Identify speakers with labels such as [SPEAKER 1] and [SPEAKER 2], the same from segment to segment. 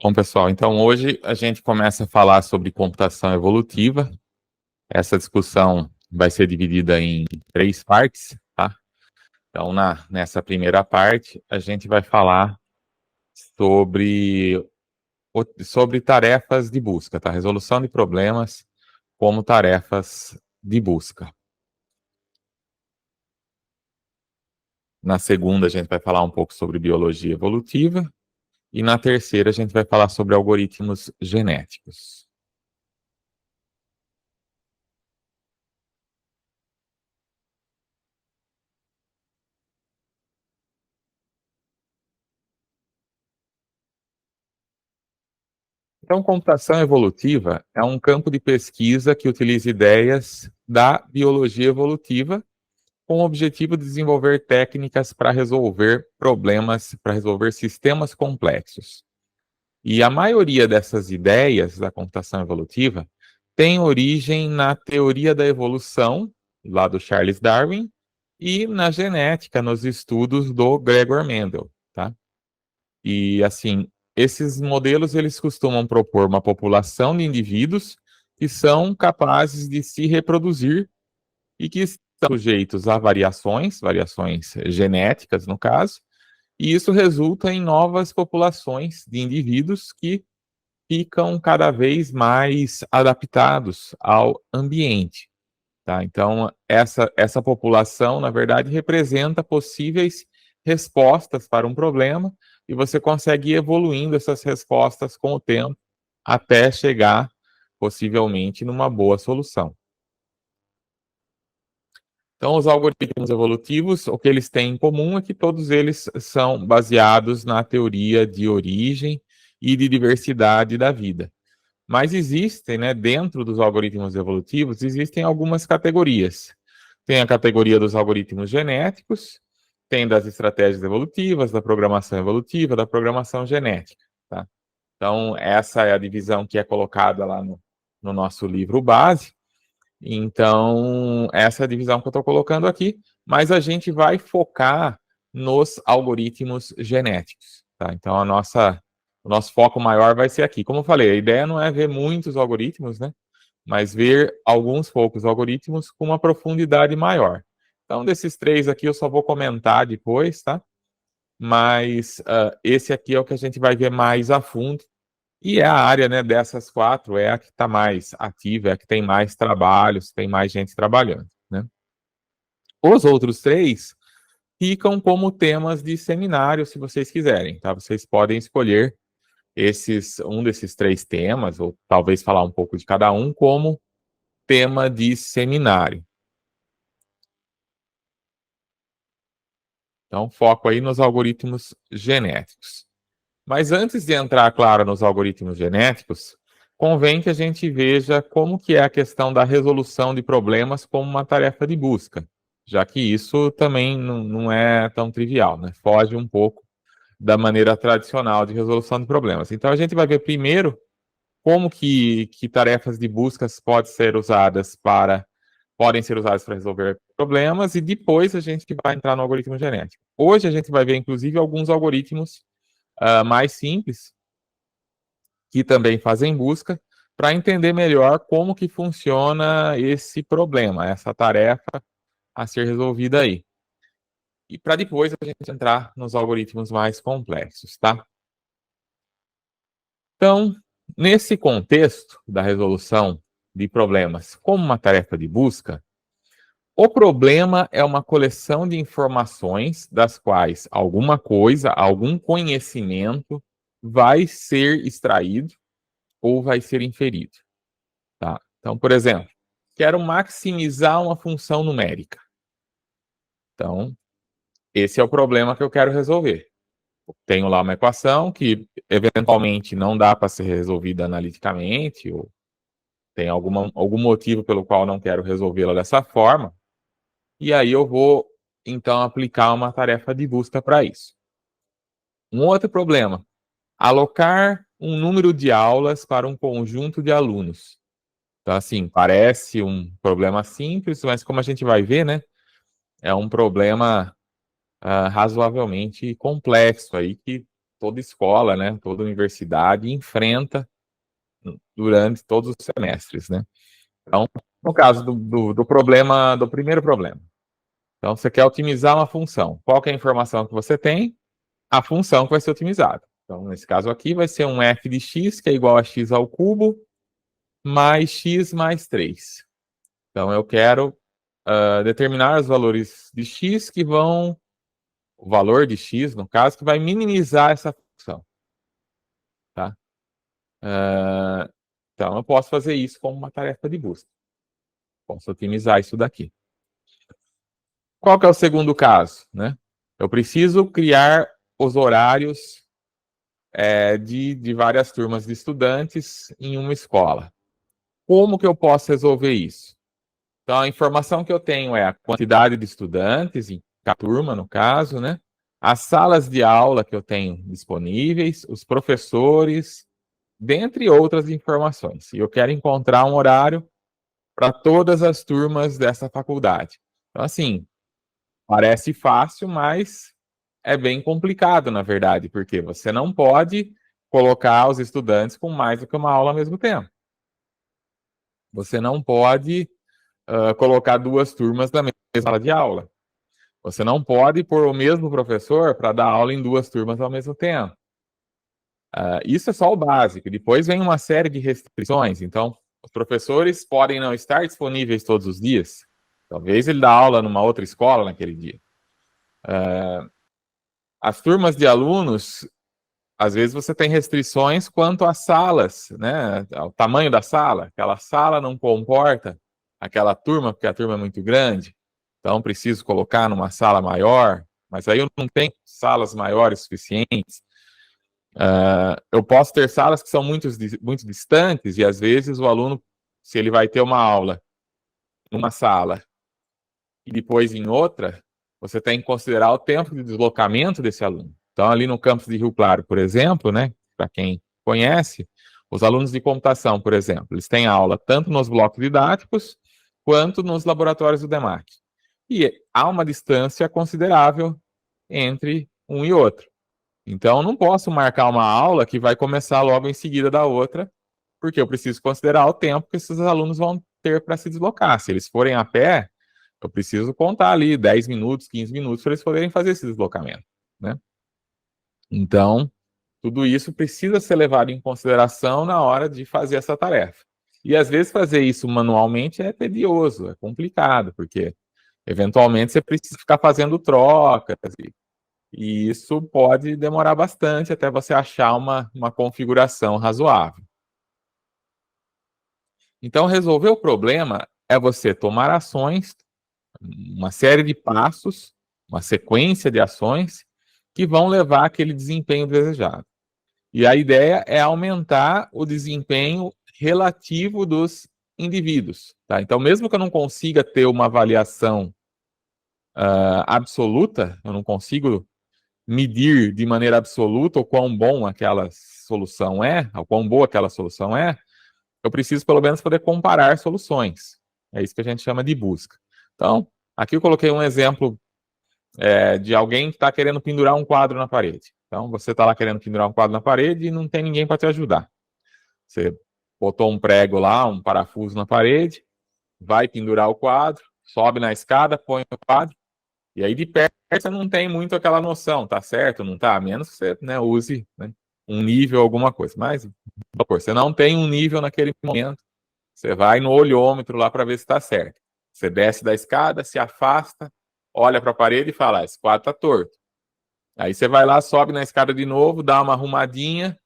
[SPEAKER 1] Bom, pessoal, então hoje a gente começa a falar sobre computação evolutiva. Essa discussão vai ser dividida em 3 partes, tá? Então, nessa primeira parte, a gente vai falar sobre tarefas de busca, tá? Resolução de problemas como tarefas de busca. Na segunda, a gente vai falar um pouco sobre biologia evolutiva. E na terceira, a gente vai falar sobre algoritmos genéticos. Então, computação evolutiva é um campo de pesquisa que utiliza ideias da biologia evolutiva com o objetivo de desenvolver técnicas para resolver problemas, para resolver sistemas complexos. E a maioria dessas ideias da computação evolutiva tem origem na teoria da evolução, lá do Charles Darwin, e na genética, nos estudos do Gregor Mendel, tá? E, assim, esses modelos, eles costumam propor uma população de indivíduos que são capazes de se reproduzir e que estão sujeitos a variações genéticas, no caso, e isso resulta em novas populações de indivíduos que ficam cada vez mais adaptados ao ambiente, tá? Então, essa população, na verdade, representa possíveis respostas para um problema, e você consegue ir evoluindo essas respostas com o tempo, até chegar, possivelmente, numa boa solução. Então, os algoritmos evolutivos, o que eles têm em comum é que todos eles são baseados na teoria de origem e de diversidade da vida. Mas existem, né, dentro dos algoritmos evolutivos, existem algumas categorias. Tem a categoria dos algoritmos genéticos, tem das estratégias evolutivas, da programação evolutiva, da programação genética, tá? Então, essa é a divisão que é colocada lá no nosso livro base. Então, essa é a divisão que eu estou colocando aqui, mas a gente vai focar nos algoritmos genéticos, tá? Então, o nosso foco maior vai ser aqui. Como eu falei, a ideia não é ver muitos algoritmos, né? Mas ver alguns poucos algoritmos com uma profundidade maior. Então, desses 3 aqui, eu só vou comentar depois, tá? Mas esse aqui é o que a gente vai ver mais a fundo. E é a área, né, dessas 4, é a que está mais ativa, é a que tem mais trabalhos, tem mais gente trabalhando, né? Os outros 3 ficam como temas de seminário, se vocês quiserem, tá? Vocês podem escolher um desses 3 temas, ou talvez falar um pouco de cada um, como tema de seminário. Então, foco aí nos algoritmos genéticos. Mas antes de entrar, claro, nos algoritmos genéticos, convém que a gente veja como que é a questão da resolução de problemas como uma tarefa de busca, já que isso também não é tão trivial, né? Foge um pouco da maneira tradicional de resolução de problemas. Então, a gente vai ver primeiro como que tarefas de buscas podem ser usadas para resolver problemas, e depois a gente vai entrar no algoritmo genético. Hoje a gente vai ver, inclusive, alguns algoritmos mais simples, que também fazem busca, para entender melhor como que funciona esse problema, essa tarefa a ser resolvida aí. E para depois a gente entrar nos algoritmos mais complexos, tá? Então, nesse contexto da resolução de problemas como uma tarefa de busca, o problema é uma coleção de informações das quais alguma coisa, algum conhecimento vai ser extraído ou vai ser inferido, tá? Então, por exemplo, quero maximizar uma função numérica. Então, esse é o problema que eu quero resolver. Tenho lá uma equação que, eventualmente, não dá para ser resolvida analiticamente, ou tem algum motivo pelo qual não quero resolvê-la dessa forma, e aí eu vou, então, aplicar uma tarefa de busca para isso. Um outro problema: alocar um número de aulas para um conjunto de alunos. Então, assim, parece um problema simples, mas como a gente vai ver, né, é um problema razoavelmente complexo aí, que toda escola, né, toda universidade enfrenta durante todos os semestres, né? Então, no caso do problema, do primeiro problema. Então, você quer otimizar uma função. Qual que é a informação que você tem? A função que vai ser otimizada. Então, nesse caso aqui, vai ser um f de x, que é igual a x ao cubo, mais x mais 3. Então, eu quero determinar os valores de x que vão... O valor de x, no caso, que vai minimizar essa função. Tá? Então, eu posso fazer isso como uma tarefa de busca. Posso otimizar isso daqui. Qual que é o segundo caso? Né? Eu preciso criar os horários de várias turmas de estudantes em uma escola. Como que eu posso resolver isso? Então, a informação que eu tenho é a quantidade de estudantes, em cada turma, no caso, né? As salas de aula que eu tenho disponíveis, os professores, dentre outras informações. E eu quero encontrar um horário para todas as turmas dessa faculdade. Então, assim, parece fácil, mas é bem complicado, na verdade, porque você não pode colocar os estudantes com mais do que uma aula ao mesmo tempo. Você não pode colocar duas turmas na mesma sala de aula. Você não pode pôr o mesmo professor para dar aula em duas turmas ao mesmo tempo. Isso é só o básico. Depois vem uma série de restrições. Então, os professores podem não estar disponíveis todos os dias. Talvez ele dá aula numa outra escola naquele dia. As turmas de alunos, às vezes você tem restrições quanto às salas, né? Ao tamanho da sala. Aquela sala não comporta aquela turma, porque a turma é muito grande. Então, preciso colocar numa sala maior. Mas aí eu não tenho salas maiores suficientes. Eu posso ter salas que são muito distantes e, às vezes, o aluno, se ele vai ter uma aula numa sala e depois em outra, você tem que considerar o tempo de deslocamento desse aluno. Então, ali no campus de Rio Claro, por exemplo, né, para quem conhece, os alunos de computação, por exemplo, eles têm aula tanto nos blocos didáticos quanto nos laboratórios do DEMAC. E há uma distância considerável entre um e outro. Então, eu não posso marcar uma aula que vai começar logo em seguida da outra, porque eu preciso considerar o tempo que esses alunos vão ter para se deslocar. Se eles forem a pé, eu preciso contar ali 10 minutos, 15 minutos para eles poderem fazer esse deslocamento, né? Então, tudo isso precisa ser levado em consideração na hora de fazer essa tarefa. E, às vezes, fazer isso manualmente é tedioso, é complicado, porque, eventualmente, você precisa ficar fazendo trocas, e isso pode demorar bastante até você achar uma configuração razoável. Então, resolver o problema é você tomar ações, uma série de passos, uma sequência de ações que vão levar àquele desempenho desejado. E a ideia é aumentar o desempenho relativo dos indivíduos. Tá? Então, mesmo que eu não consiga ter uma avaliação absoluta, eu não consigo medir de maneira absoluta o quão bom aquela solução é, o quão boa aquela solução é, eu preciso pelo menos poder comparar soluções. É isso que a gente chama de busca. Então, aqui eu coloquei um exemplo de alguém que está querendo pendurar um quadro na parede. Então, você está lá querendo pendurar um quadro na parede e não tem ninguém para te ajudar. Você botou um prego lá, um parafuso na parede, vai pendurar o quadro, sobe na escada, põe o quadro, e aí de perto você não tem muito aquela noção, tá certo, não tá? A menos que você, né, use, né, um nível, alguma coisa. Mas, você não tem um nível naquele momento, você vai no olhômetro lá para ver se está certo. Você desce da escada, se afasta, olha para a parede e fala, esse quadro está torto. Aí você vai lá, sobe na escada de novo, dá uma arrumadinha,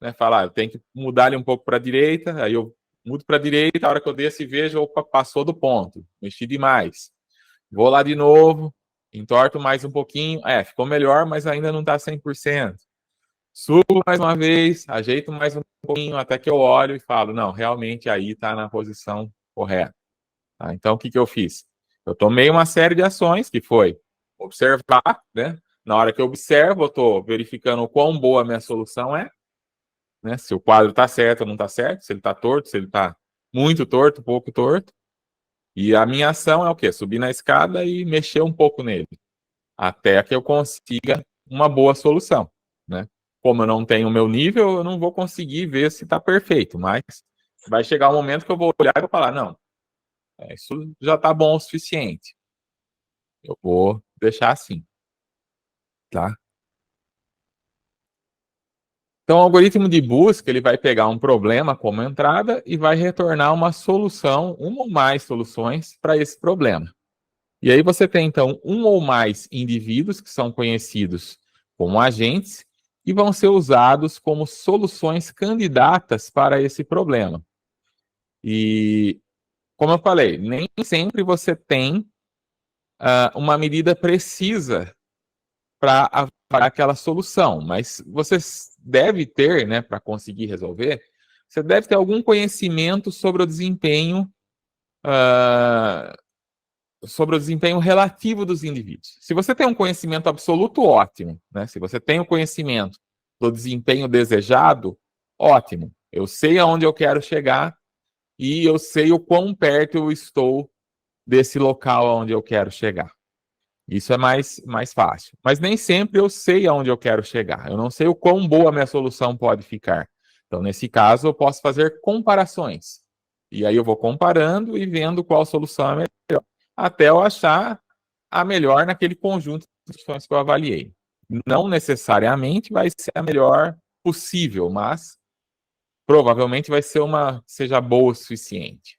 [SPEAKER 1] né, fala, eu tenho que mudar ele um pouco para a direita, aí eu mudo para a direita, a hora que eu desço e vejo, opa, passou do ponto, mexi demais. Vou lá de novo, entorto mais um pouquinho, ficou melhor, mas ainda não está 100%. Subo mais uma vez, ajeito mais um pouquinho, até que eu olho e falo, não, realmente aí está na posição correta. Tá? Então, o que eu fiz? Eu tomei uma série de ações, que foi observar, né? Na hora que eu observo, eu estou verificando o quão boa a minha solução é, né? Se o quadro está certo ou não está certo, se ele está torto, se ele está muito torto, pouco torto. E a minha ação é o quê? Subir na escada e mexer um pouco nele, até que eu consiga uma boa solução, né? como eu não tenho o meu nível, eu não vou conseguir ver se está perfeito, mas vai chegar um momento que eu vou olhar e vou falar, não, isso já está bom o suficiente. Eu vou deixar assim, tá? Então, o algoritmo de busca, ele vai pegar um problema como entrada e vai retornar uma solução, uma ou mais soluções para esse problema. E aí você tem, então, um ou mais indivíduos que são conhecidos como agentes e vão ser usados como soluções candidatas para esse problema. E, como eu falei, nem sempre você tem uma medida precisa para avaliar aquela solução, mas você deve ter, né, para conseguir resolver, você deve ter algum conhecimento sobre o desempenho relativo dos indivíduos. Se você tem um conhecimento absoluto, ótimo, né? Se você tem o conhecimento do desempenho desejado, ótimo. Eu sei aonde eu quero chegar e eu sei o quão perto eu estou desse local aonde eu quero chegar. Isso é mais fácil. Mas nem sempre eu sei aonde eu quero chegar. Eu não sei o quão boa a minha solução pode ficar. Então, nesse caso, eu posso fazer comparações. E aí eu vou comparando e vendo qual solução é melhor, até eu achar a melhor naquele conjunto de soluções que eu avaliei. Não necessariamente vai ser a melhor possível, mas provavelmente vai ser seja boa o suficiente.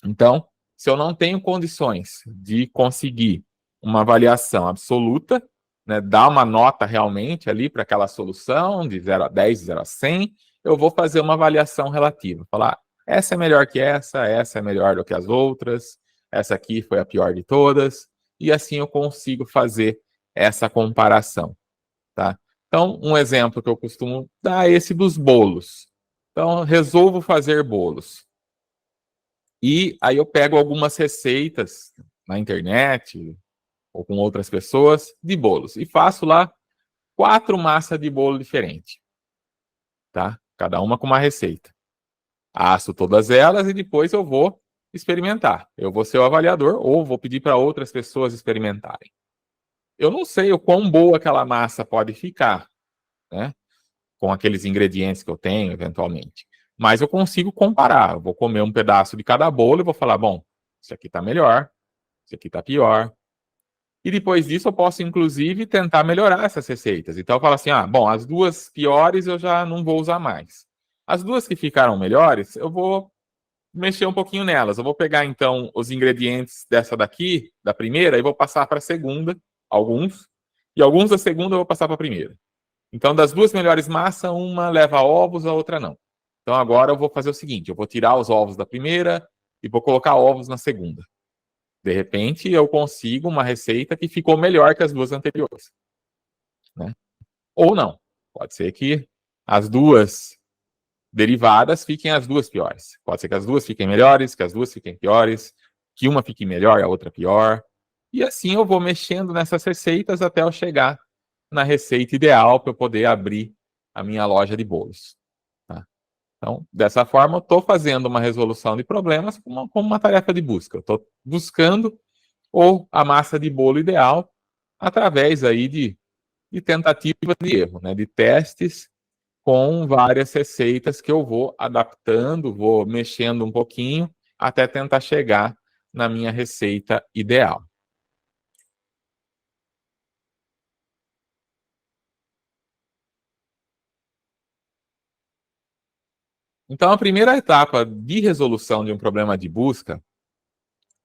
[SPEAKER 1] Então, se eu não tenho condições de conseguir uma avaliação absoluta, né, dar uma nota realmente ali para aquela solução, de 0 a 10, de 0 a 100, eu vou fazer uma avaliação relativa. Falar, essa é melhor que essa é melhor do que as outras, essa aqui foi a pior de todas, e assim eu consigo fazer essa comparação. Tá? Então, um exemplo que eu costumo dar é esse dos bolos. Então, resolvo fazer bolos. E aí eu pego algumas receitas na internet ou com outras pessoas de bolos e faço lá 4 massas de bolo diferentes, tá? Cada uma com uma receita. Asso todas elas e depois eu vou experimentar. Eu vou ser o avaliador ou vou pedir para outras pessoas experimentarem. Eu não sei o quão boa aquela massa pode ficar, né? Com aqueles ingredientes que eu tenho, eventualmente. Mas eu consigo comparar. Eu vou comer um pedaço de cada bolo e vou falar, bom, isso aqui está melhor, isso aqui está pior. E depois disso eu posso, inclusive, tentar melhorar essas receitas. Então eu falo assim, bom, as duas piores eu já não vou usar mais. As duas que ficaram melhores, eu vou mexer um pouquinho nelas. Eu vou pegar, então, os ingredientes dessa daqui, da primeira, e vou passar para a segunda, alguns. E alguns da segunda eu vou passar para a primeira. Então, das duas melhores massas, uma leva ovos, a outra não. Então agora eu vou fazer o seguinte, eu vou tirar os ovos da primeira e vou colocar ovos na segunda. De repente, eu consigo uma receita que ficou melhor que as duas anteriores. Né? Ou não. Pode ser que as duas derivadas fiquem as duas piores. Pode ser que as duas fiquem melhores, que as duas fiquem piores, que uma fique melhor e a outra pior. E assim eu vou mexendo nessas receitas até eu chegar na receita ideal para eu poder abrir a minha loja de bolos. Tá? Então, dessa forma, eu estou fazendo uma resolução de problemas como uma tarefa de busca. Eu estou buscando ou a massa de bolo ideal através aí de tentativa de erro, né? De testes com várias receitas que eu vou adaptando, vou mexendo um pouquinho até tentar chegar na minha receita ideal. Então, a primeira etapa de resolução de um problema de busca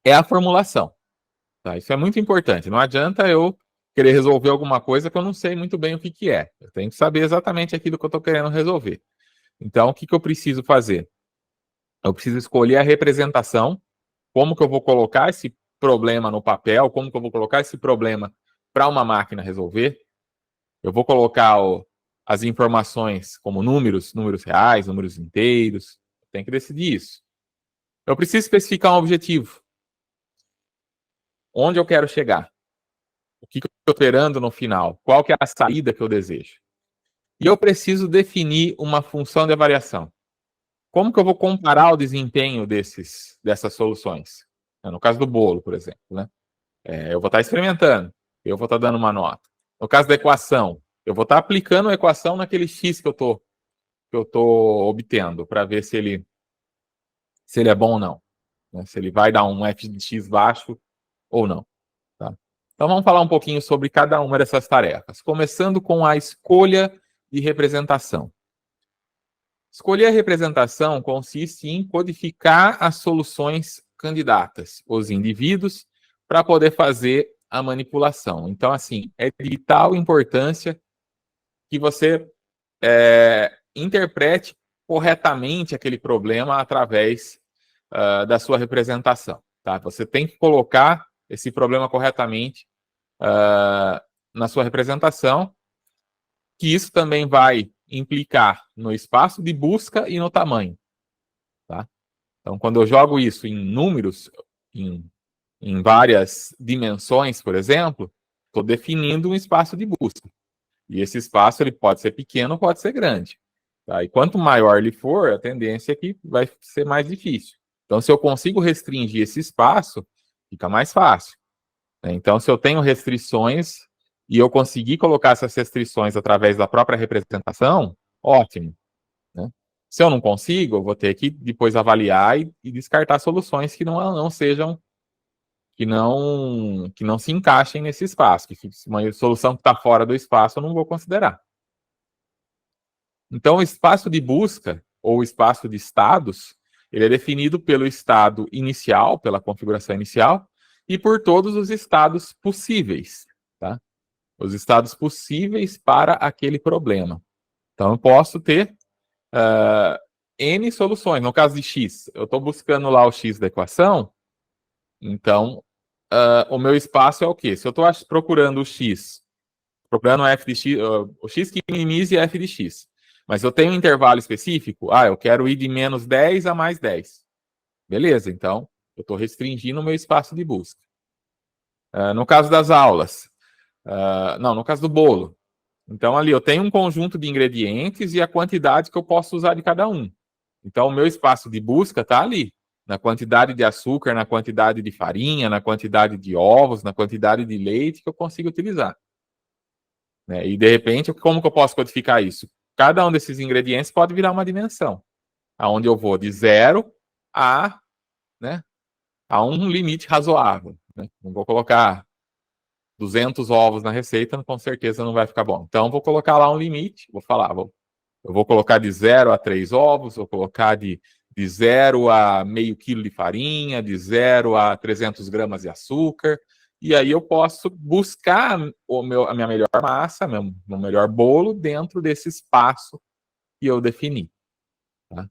[SPEAKER 1] é a formulação. Tá? Isso é muito importante. Não adianta eu querer resolver alguma coisa que eu não sei muito bem o que é. Eu tenho que saber exatamente aquilo que eu estou querendo resolver. Então, o que eu preciso fazer? Eu preciso escolher a representação, como que eu vou colocar esse problema no papel, como que eu vou colocar esse problema para uma máquina resolver. Eu vou colocar as informações como números reais, números inteiros. Tem que decidir isso. Eu preciso especificar um objetivo. Onde eu quero chegar? O que eu estou esperando no final? Qual que é a saída que eu desejo? E eu preciso definir uma função de avaliação. Como que eu vou comparar o desempenho dessas soluções? No caso do bolo, por exemplo, né? Eu vou estar experimentando, eu vou estar dando uma nota. No caso da equação, Eu vou estar aplicando a equação naquele x que eu tô obtendo, para ver se ele é bom ou não, né? Se ele vai dar um f de x baixo ou não. Tá? Então vamos falar um pouquinho sobre cada uma dessas tarefas, começando com a escolha de representação. Escolher a representação consiste em codificar as soluções candidatas, os indivíduos, para poder fazer a manipulação. Então, assim, é de vital importância que você interprete corretamente aquele problema através da sua representação. Tá? Você tem que colocar esse problema corretamente na sua representação, que isso também vai implicar no espaço de busca e no tamanho. Tá? Então, quando eu jogo isso em números, em várias dimensões, por exemplo, estou definindo um espaço de busca. E esse espaço ele pode ser pequeno, pode ser grande. Tá? E quanto maior ele for, a tendência é que vai ser mais difícil. Então, se eu consigo restringir esse espaço, fica mais fácil. Né? Então, se eu tenho restrições e eu conseguir colocar essas restrições através da própria representação, ótimo. Né? Se eu não consigo, eu vou ter que depois avaliar e descartar soluções que não sejam, que não se encaixem nesse espaço. Que uma solução que está fora do espaço eu não vou considerar. Então, o espaço de busca, ou espaço de estados, ele é definido pelo estado inicial, pela configuração inicial, e por todos os estados possíveis, tá? Os estados possíveis para aquele problema. Então, eu posso ter N soluções. No caso de X, eu estou buscando lá o X da equação, então, o meu espaço é o quê? Se eu estou procurando o X, procurando o f de X, o X que minimize f de X, mas eu tenho um intervalo específico, eu quero ir de menos 10 a mais 10. Beleza, então, eu estou restringindo o meu espaço de busca. No caso das aulas, no caso do bolo, então ali eu tenho um conjunto de ingredientes e a quantidade que eu posso usar de cada um. Então, o meu espaço de busca está ali, na quantidade de açúcar, na quantidade de farinha, na quantidade de ovos, na quantidade de leite que eu consigo utilizar. Né? E, de repente, como que eu posso codificar isso? Cada um desses ingredientes pode virar uma dimensão, onde eu vou de 0 a um limite razoável. Né? Não vou colocar 200 ovos na receita, com certeza não vai ficar bom. Então, vou colocar lá um limite, vou falar, eu vou colocar de 0 a 3 ovos, vou colocar de 0 a meio quilo de farinha, de 0 a 300 gramas de açúcar, e aí eu posso buscar a minha melhor massa, meu melhor bolo, dentro desse espaço que eu defini. Tá?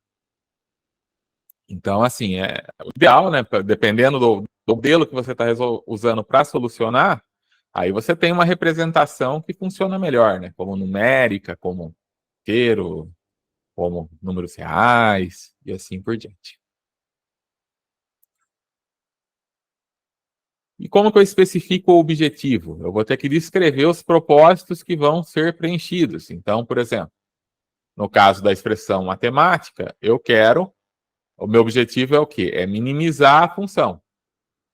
[SPEAKER 1] Então, assim, o ideal, né, dependendo do modelo que você está usando para solucionar, aí você tem uma representação que funciona melhor, né, como numérica, como inteiro, como números reais e assim por diante. E como que eu especifico o objetivo? Eu vou ter que descrever os propósitos que vão ser preenchidos. Então, por exemplo, no caso da expressão matemática, o meu objetivo é o quê? É minimizar a função.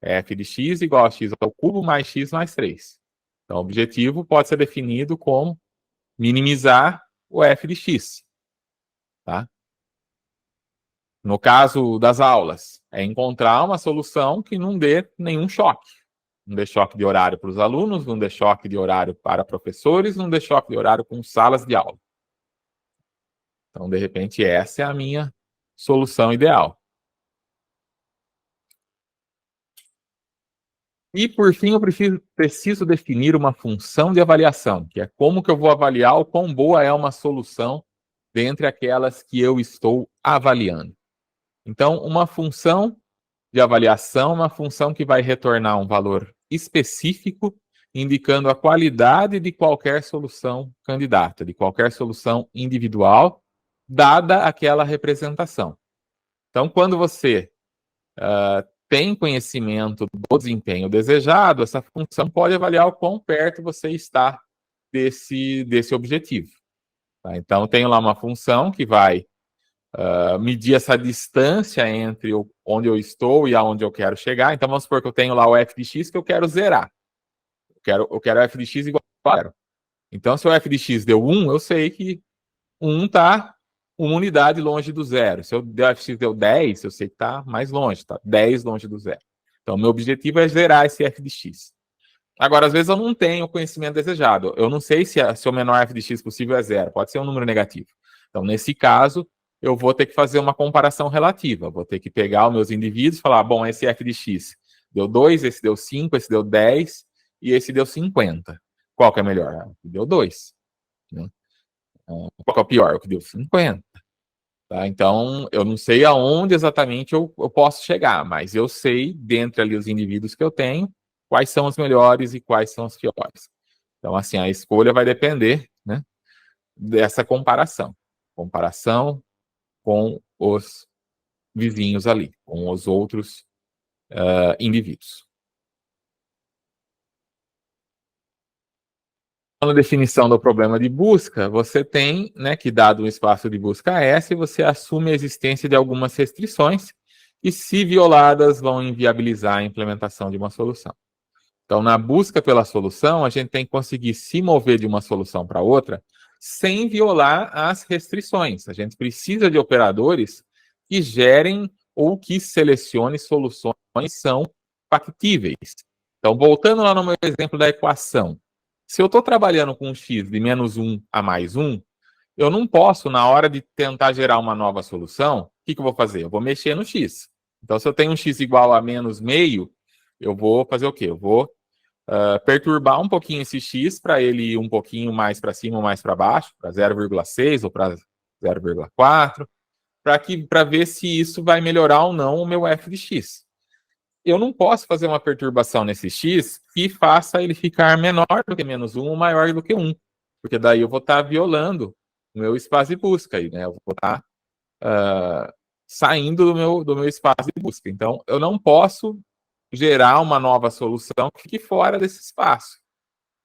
[SPEAKER 1] F de x igual a x ao cubo mais x mais 3. Então, o objetivo pode ser definido como minimizar o f de x. Tá? No caso das aulas, é encontrar uma solução que não dê nenhum choque. Não dê choque de horário para os alunos, não dê choque de horário para professores, não dê choque de horário com salas de aula. Então, de repente, essa é a minha solução ideal. E, por fim, eu preciso definir uma função de avaliação, que é como que eu vou avaliar o quão boa é uma solução dentre aquelas que eu estou avaliando. Então, uma função de avaliação é uma função que vai retornar um valor específico, indicando a qualidade de qualquer solução candidata, de qualquer solução individual, dada aquela representação. Então, quando você tem conhecimento do desempenho desejado, essa função pode avaliar o quão perto você está desse objetivo. Tá? Então, tenho lá uma função que vai medir essa distância entre onde eu estou e aonde eu quero chegar. Então, vamos supor que eu tenho lá o f de x que eu quero zerar. Eu quero f de x igual a 0. Então, se o f de x deu 1, eu sei que 1 está uma unidade longe do zero. Se o f de x deu 10, eu sei que está mais longe, está 10 longe do zero. Então, meu objetivo é zerar esse f de x. Agora, às vezes eu não tenho o conhecimento desejado. Eu não sei se o menor f de x possível é zero. Pode ser um número negativo. Então, nesse caso, eu vou ter que fazer uma comparação relativa. Vou ter que pegar os meus indivíduos e falar, bom, esse f de x deu 2, esse deu 5, esse deu 10 e esse deu 50. Qual que é melhor? O que deu 2. Né? Qual que é o pior? O que deu 50. Tá? Então, eu não sei aonde exatamente eu posso chegar, mas eu sei, dentre ali os indivíduos que eu tenho, quais são os melhores e quais são os piores. Então, assim, a escolha vai depender, né, dessa comparação. Comparação com os vizinhos ali, com os outros indivíduos. Na definição do problema de busca, você tem, né, que dado um espaço de busca S, você assume a existência de algumas restrições e, se violadas, vão inviabilizar a implementação de uma solução. Então, na busca pela solução, a gente tem que conseguir se mover de uma solução para outra sem violar as restrições. A gente precisa de operadores que gerem ou que selecionem soluções que são factíveis. Então, voltando lá no meu exemplo da equação, se eu estou trabalhando com um x de menos 1 a mais 1, eu não posso, na hora de tentar gerar uma nova solução, o que eu vou fazer? Eu vou mexer no x. Então, se eu tenho um x igual a menos meio, eu vou fazer o quê? Eu vou perturbar um pouquinho esse x para ele ir um pouquinho mais para cima ou mais para baixo, para 0,6 ou para 0,4, para ver se isso vai melhorar ou não o meu f de x. Eu não posso fazer uma perturbação nesse x que faça ele ficar menor do que menos 1 ou maior do que 1, porque daí eu vou estar violando o meu espaço de busca aí, né? Eu vou estar saindo do meu espaço de busca. Então, eu não posso gerar uma nova solução que fique fora desse espaço.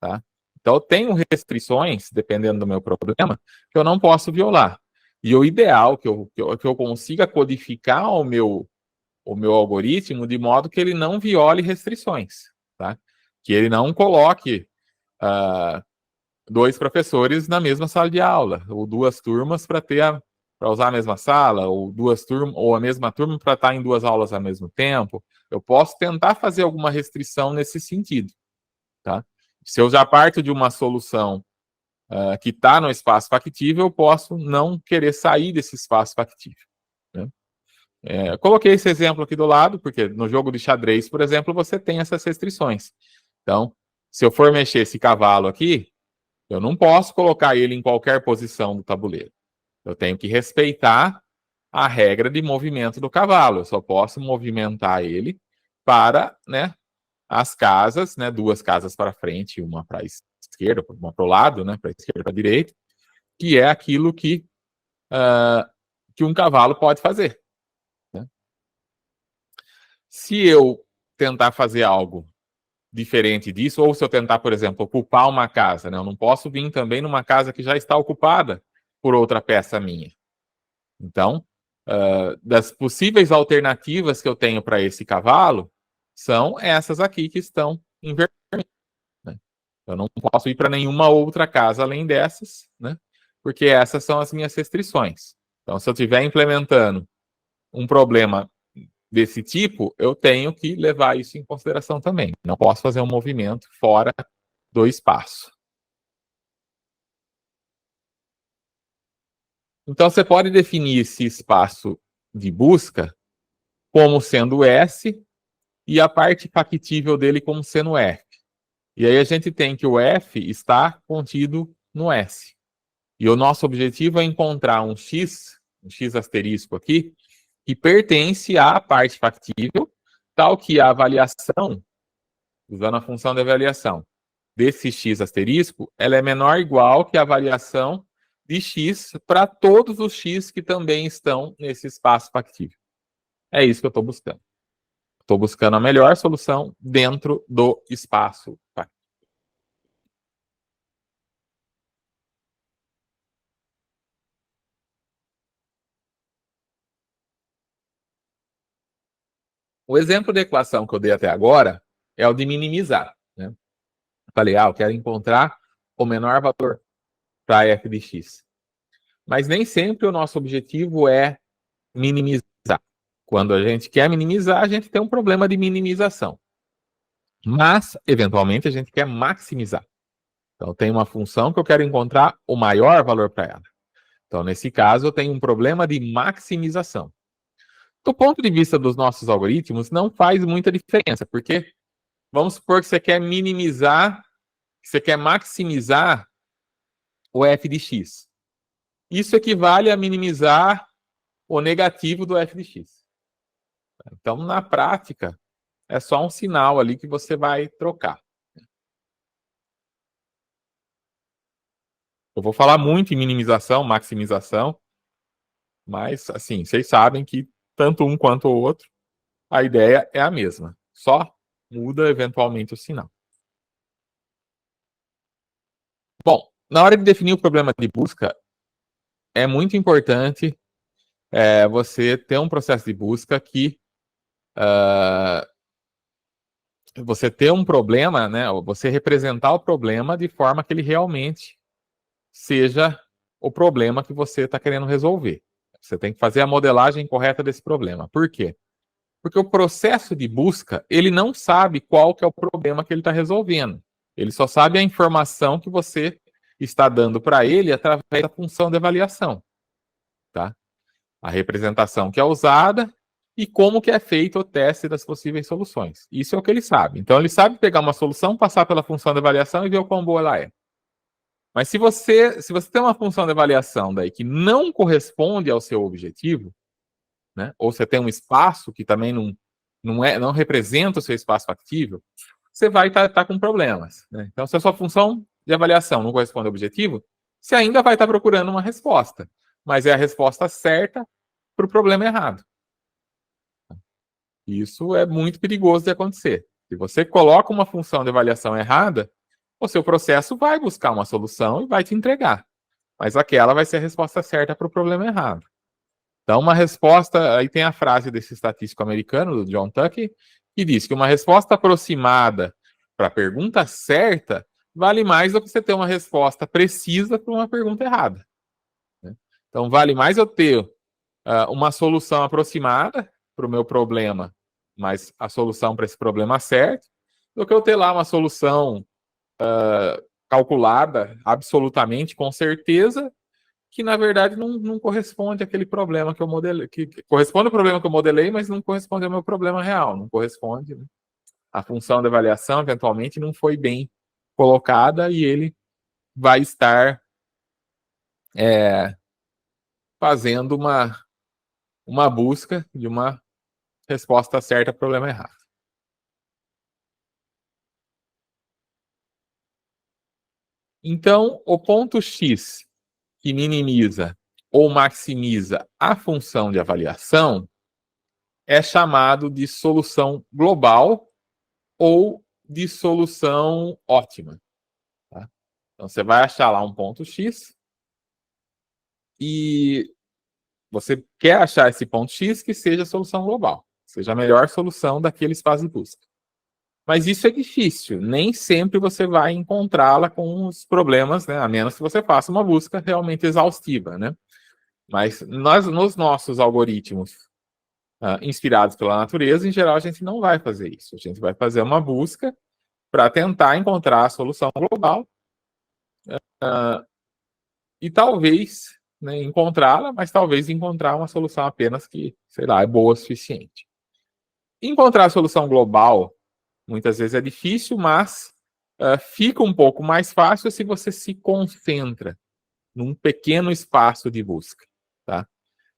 [SPEAKER 1] Tá? Então, eu tenho restrições, dependendo do meu problema, que eu não posso violar. E o ideal que eu consiga codificar o meu algoritmo de modo que ele não viole restrições. Tá? Que ele não coloque dois professores na mesma sala de aula, ou duas turmas para usar a mesma sala, ou duas turmas, ou a mesma turma para estar em duas aulas ao mesmo tempo. Eu posso tentar fazer alguma restrição nesse sentido. Tá? Se eu já parto de uma solução que está no espaço factível, eu posso não querer sair desse espaço factível. Né? Eu coloquei esse exemplo aqui do lado, porque no jogo de xadrez, por exemplo, você tem essas restrições. Então, se eu for mexer esse cavalo aqui, eu não posso colocar ele em qualquer posição do tabuleiro. Eu tenho que respeitar a regra de movimento do cavalo. Eu só posso movimentar ele para, né, as casas, né, duas casas para frente, uma para a esquerda, uma para o lado, né, para a esquerda e para a direita, que é aquilo que um cavalo pode fazer. Né? Se eu tentar fazer algo diferente disso, ou se eu tentar, por exemplo, ocupar uma casa, né, eu não posso vir também numa casa que já está ocupada por outra peça minha. Então, das possíveis alternativas que eu tenho para esse cavalo, são essas aqui que estão em vermelho. Né? Eu não posso ir para nenhuma outra casa além dessas, né? Porque essas são as minhas restrições. Então, se eu estiver implementando um problema desse tipo, eu tenho que levar isso em consideração também. Não posso fazer um movimento fora do espaço. Então, você pode definir esse espaço de busca como sendo S e a parte factível dele como sendo F. E aí a gente tem que o F está contido no S. E o nosso objetivo é encontrar um X asterisco aqui, que pertence à parte factível, tal que a avaliação, usando a função de avaliação, desse X asterisco, ela é menor ou igual que a avaliação de X para todos os X que também estão nesse espaço factível. É isso que eu estou buscando. Estou buscando a melhor solução dentro do espaço factível. O exemplo de equação que eu dei até agora é o de minimizar. Né? Falei, eu quero encontrar o menor valor para f de x. Mas nem sempre o nosso objetivo é minimizar. Quando a gente quer minimizar, a gente tem um problema de minimização. Mas, eventualmente, a gente quer maximizar. Então, tem uma função que eu quero encontrar o maior valor para ela. Então, nesse caso, eu tenho um problema de maximização. Do ponto de vista dos nossos algoritmos, não faz muita diferença, porque vamos supor que você quer minimizar, que você quer maximizar o f de x. Isso equivale a minimizar o negativo do f de x. Então, na prática, é só um sinal ali que você vai trocar. Eu vou falar muito em minimização, maximização, mas, assim, vocês sabem que tanto um quanto o outro, a ideia é a mesma. Só muda, eventualmente, o sinal. Bom, na hora de definir o problema de busca, é muito importante você ter um processo de busca que você ter um problema, né? Você representar o problema de forma que ele realmente seja o problema que você está querendo resolver. Você tem que fazer a modelagem correta desse problema. Por quê? Porque o processo de busca, ele não sabe qual que é o problema que ele está resolvendo. Ele só sabe a informação que você está dando para ele através da função de avaliação. Tá? A representação que é usada e como que é feito o teste das possíveis soluções. Isso é o que ele sabe. Então, ele sabe pegar uma solução, passar pela função de avaliação e ver o quão boa ela é. Mas se você tem uma função de avaliação daí que não corresponde ao seu objetivo, né, ou você tem um espaço que também não representa o seu espaço factível, você vai estar com problemas. Né? Então, se a sua função de avaliação não corresponde ao objetivo, você ainda vai estar procurando uma resposta, mas é a resposta certa para o problema errado. Isso é muito perigoso de acontecer. Se você coloca uma função de avaliação errada, o seu processo vai buscar uma solução e vai te entregar. Mas aquela vai ser a resposta certa para o problema errado. Então, uma resposta... Aí tem a frase desse estatístico americano, do John Tucker, que diz que uma resposta aproximada para a pergunta certa vale mais do que você ter uma resposta precisa para uma pergunta errada. Então, vale mais eu ter uma solução aproximada para o meu problema, mas a solução para esse problema certo, do que eu ter lá uma solução calculada absolutamente, com certeza, que na verdade não corresponde àquele problema que eu modelei, que corresponde ao problema que eu modelei, mas não corresponde ao meu problema real, não corresponde. Né? A função de avaliação, eventualmente, não foi bem colocada e ele vai estar fazendo uma busca de uma resposta certa ao problema errado. Então, o ponto X que minimiza ou maximiza a função de avaliação é chamado de solução global ou de solução ótima. Tá? Então, você vai achar lá um ponto X e você quer achar esse ponto X que seja a solução global, seja a melhor solução daquele espaço de busca. Mas isso é difícil, nem sempre você vai encontrá-la com os problemas, né? A menos que você faça uma busca realmente exaustiva, né? Mas nos nossos algoritmos inspirados pela natureza, em geral, a gente não vai fazer isso. A gente vai fazer uma busca para tentar encontrar a solução global e talvez encontrá-la, mas talvez encontrar uma solução apenas que, sei lá, é boa o suficiente. Encontrar a solução global muitas vezes é difícil, mas fica um pouco mais fácil se você se concentra num pequeno espaço de busca. Tá?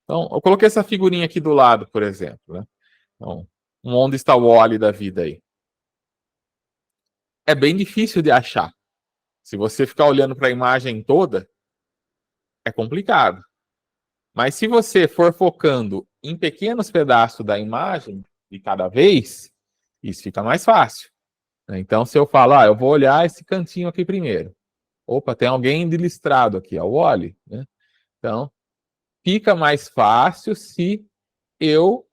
[SPEAKER 1] Então, eu coloquei essa figurinha aqui do lado, por exemplo. Né? Então, onde está o Wall-E da vida aí? É bem difícil de achar. Se você ficar olhando para a imagem toda, é complicado. Mas se você for focando em pequenos pedaços da imagem de cada vez, isso fica mais fácil. Então, se eu falar, eu vou olhar esse cantinho aqui primeiro. Opa, tem alguém de listrado aqui, o Wall-E. Né? Então, fica mais fácil se eu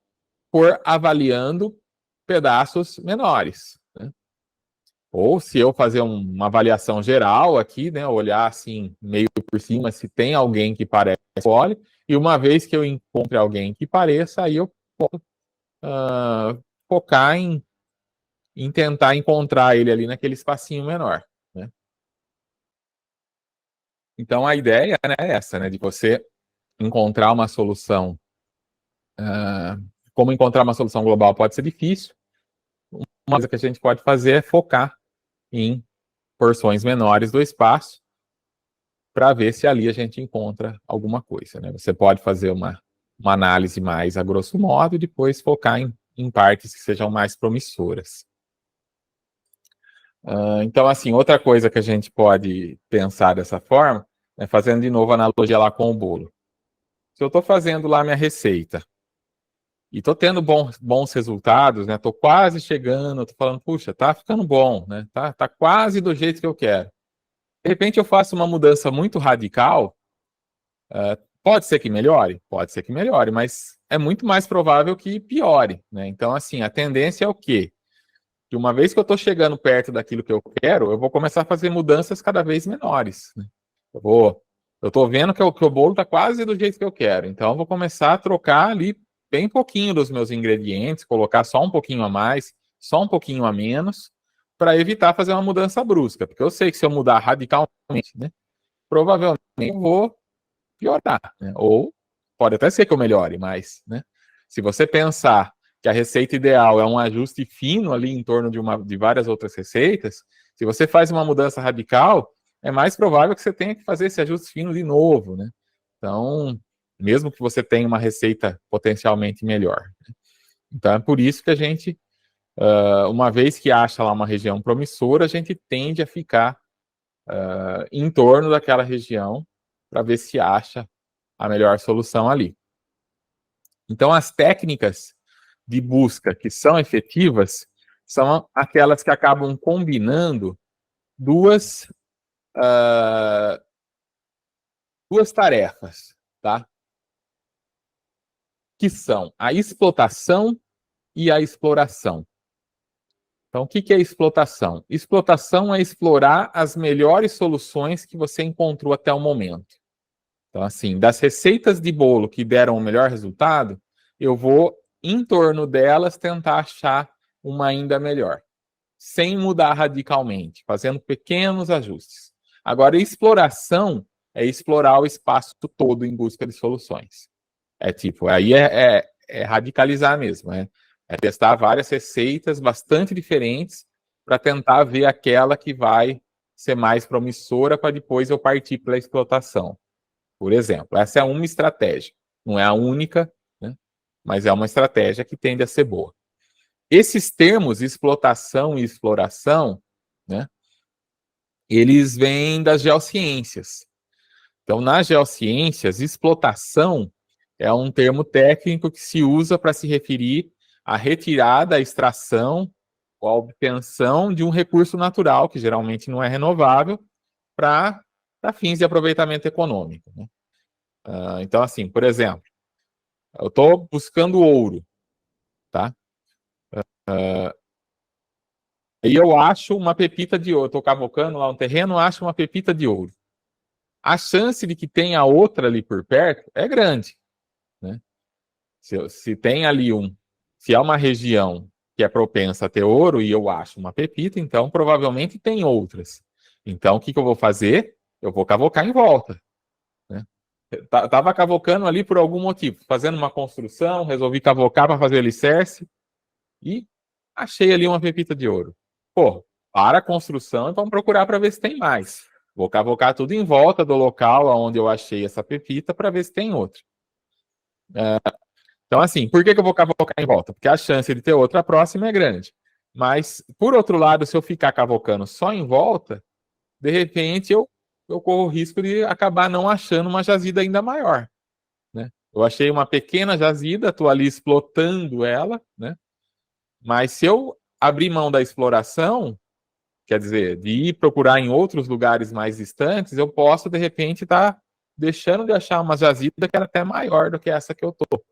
[SPEAKER 1] for avaliando pedaços menores. Né? Ou se eu fazer uma avaliação geral aqui, né, olhar assim, meio por cima, se tem alguém que parece óleo, e uma vez que eu encontre alguém que pareça, aí eu posso focar em tentar encontrar ele ali naquele espacinho menor, né? Então a ideia, né, é essa, né, de você encontrar uma solução. Como encontrar uma solução global pode ser difícil, uma coisa que a gente pode fazer é focar em porções menores do espaço para ver se ali a gente encontra alguma coisa, né? Você pode fazer uma análise mais a grosso modo e depois focar em partes que sejam mais promissoras. Então, assim, outra coisa que a gente pode pensar dessa forma, é fazendo de novo a analogia lá com o bolo. Se eu estou fazendo lá minha receita e estou tendo bons resultados, né? Estou quase chegando, estou falando, puxa, tá ficando bom, né? Tá quase do jeito que eu quero. De repente eu faço uma mudança muito radical, pode ser que melhore? Pode ser que melhore, mas é muito mais provável que piore, né? Então, assim, a tendência é o quê? Que uma vez que eu estou chegando perto daquilo que eu quero, eu vou começar a fazer mudanças cada vez menores, né? Eu estou vendo que o bolo está quase do jeito que eu quero, então eu vou começar a trocar ali bem pouquinho dos meus ingredientes, colocar só um pouquinho a mais, só um pouquinho a menos, para evitar fazer uma mudança brusca, porque eu sei que se eu mudar radicalmente, né, provavelmente eu vou piorar, né? Ou pode até ser que eu melhore, mas, né, se você pensar que a receita ideal é um ajuste fino ali em torno de várias outras receitas, se você faz uma mudança radical, é mais provável que você tenha que fazer esse ajuste fino de novo, né? Então, mesmo que você tenha uma receita potencialmente melhor. Então, é por isso que a gente, uma vez que acha lá uma região promissora, a gente tende a ficar em torno daquela região para ver se acha a melhor solução ali. Então, as técnicas de busca que são efetivas são aquelas que acabam combinando duas, duas tarefas, tá? Que são a explotação e a exploração. Então, o que é explotação? Explotação é explorar as melhores soluções que você encontrou até o momento. Então, assim, das receitas de bolo que deram o melhor resultado, eu vou, em torno delas, tentar achar uma ainda melhor, sem mudar radicalmente, fazendo pequenos ajustes. Agora, exploração é explorar o espaço todo em busca de soluções. É tipo, aí é radicalizar mesmo, é testar várias receitas bastante diferentes para tentar ver aquela que vai ser mais promissora para depois eu partir para a explotação. Por exemplo, essa é uma estratégia. Não é a única, né? Mas é uma estratégia que tende a ser boa. Esses termos, explotação e exploração, né, eles vêm das geociências. Então, nas geociências, explotação é um termo técnico que se usa para se referir à retirada, à extração ou à obtenção de um recurso natural, que geralmente não é renovável, para fins de aproveitamento econômico, né? Então, assim, por exemplo, eu estou buscando ouro, tá? E eu acho uma pepita de ouro. Estou cavocando lá um terreno, acho uma pepita de ouro. A chance de que tenha outra ali por perto é grande, né? Se tem ali se é uma região que é propensa a ter ouro e eu acho uma pepita, então provavelmente tem outras. Então o que eu vou fazer? Eu vou cavocar em volta, né? Tava cavocando ali por algum motivo, fazendo uma construção, resolvi cavocar para fazer alicerce e achei ali uma pepita de ouro. Pô, para a construção e vamos procurar para ver se tem mais. Vou cavocar tudo em volta do local onde eu achei essa pepita para ver se tem outra. Então, assim, por que eu vou cavocar em volta? Porque a chance de ter outra próxima é grande. Mas, por outro lado, se eu ficar cavocando só em volta, de repente eu corro o risco de acabar não achando uma jazida ainda maior, né? Eu achei uma pequena jazida, estou ali explotando ela, né? Mas se eu abrir mão da exploração, quer dizer, de ir procurar em outros lugares mais distantes, eu posso, de repente, estar deixando de achar uma jazida que era até maior do que essa que eu estou.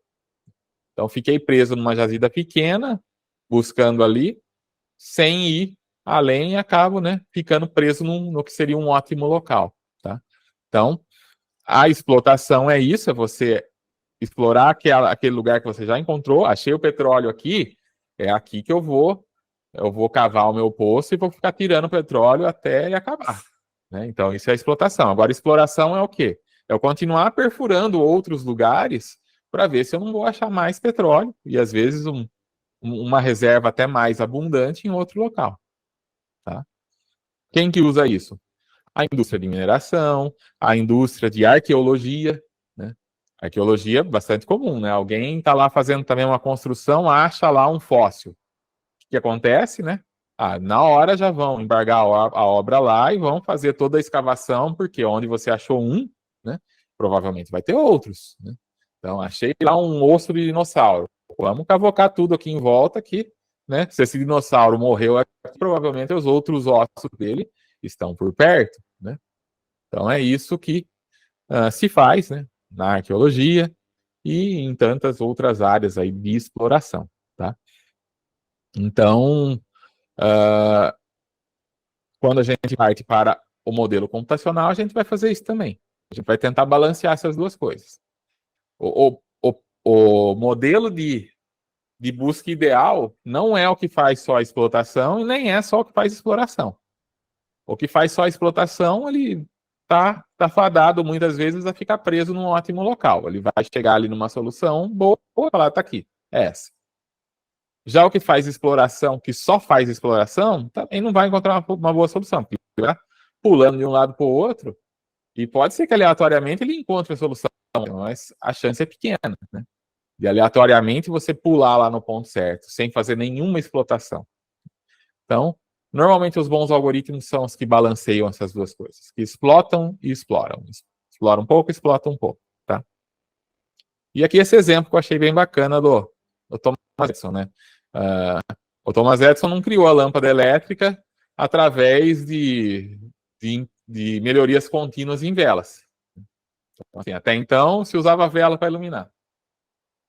[SPEAKER 1] Então, fiquei preso numa jazida pequena, buscando ali, sem ir além e acabo, né, ficando preso no que seria um ótimo local, tá? Então, a explotação é isso, é você explorar aquele lugar que você já encontrou, achei o petróleo aqui, é aqui que eu vou cavar o meu poço e vou ficar tirando petróleo até ele acabar, né? Então, isso é explotação. Agora, exploração é o quê? É eu continuar perfurando outros lugares para ver se eu não vou achar mais petróleo e, às vezes, uma reserva até mais abundante em outro local, tá? Quem que usa isso? A indústria de mineração, a indústria de arqueologia, né? Arqueologia é bastante comum, né? Alguém está lá fazendo também uma construção, acha lá um fóssil. O que acontece, né? Na hora já vão embargar a obra lá e vão fazer toda a escavação, porque onde você achou um, né? Provavelmente vai ter outros, né? Então, achei lá um osso de dinossauro. Vamos cavocar tudo aqui em volta, que, né? Se esse dinossauro morreu aqui, provavelmente os outros ossos dele estão por perto, né? Então é isso que se faz, né, na arqueologia e em tantas outras áreas aí de exploração, tá? Então, uh, quando a gente parte para o modelo computacional, a gente vai fazer isso também. A gente vai tentar balancear essas duas coisas. O modelo de busca ideal não é o que faz só a explotação e nem é só o que faz exploração. O que faz só a explotação, ele tá fadado muitas vezes a ficar preso num ótimo local. Ele vai chegar ali numa solução boa e falar, tá aqui, é essa. Já o que faz exploração, que só faz exploração, também não vai encontrar uma boa solução, porque ele vai pulando de um lado para o outro, e pode ser que aleatoriamente ele encontre a solução, mas a chance é pequena, né? De aleatoriamente você pular lá no ponto certo, sem fazer nenhuma explotação. Então, normalmente os bons algoritmos são os que balanceiam essas duas coisas, que explotam e exploram. Explora um pouco, explota um pouco, tá? E aqui esse exemplo que eu achei bem bacana do Thomas Edison, né? O Thomas Edison não criou a lâmpada elétrica através de melhorias contínuas em velas. Então, assim, até então se usava vela para iluminar.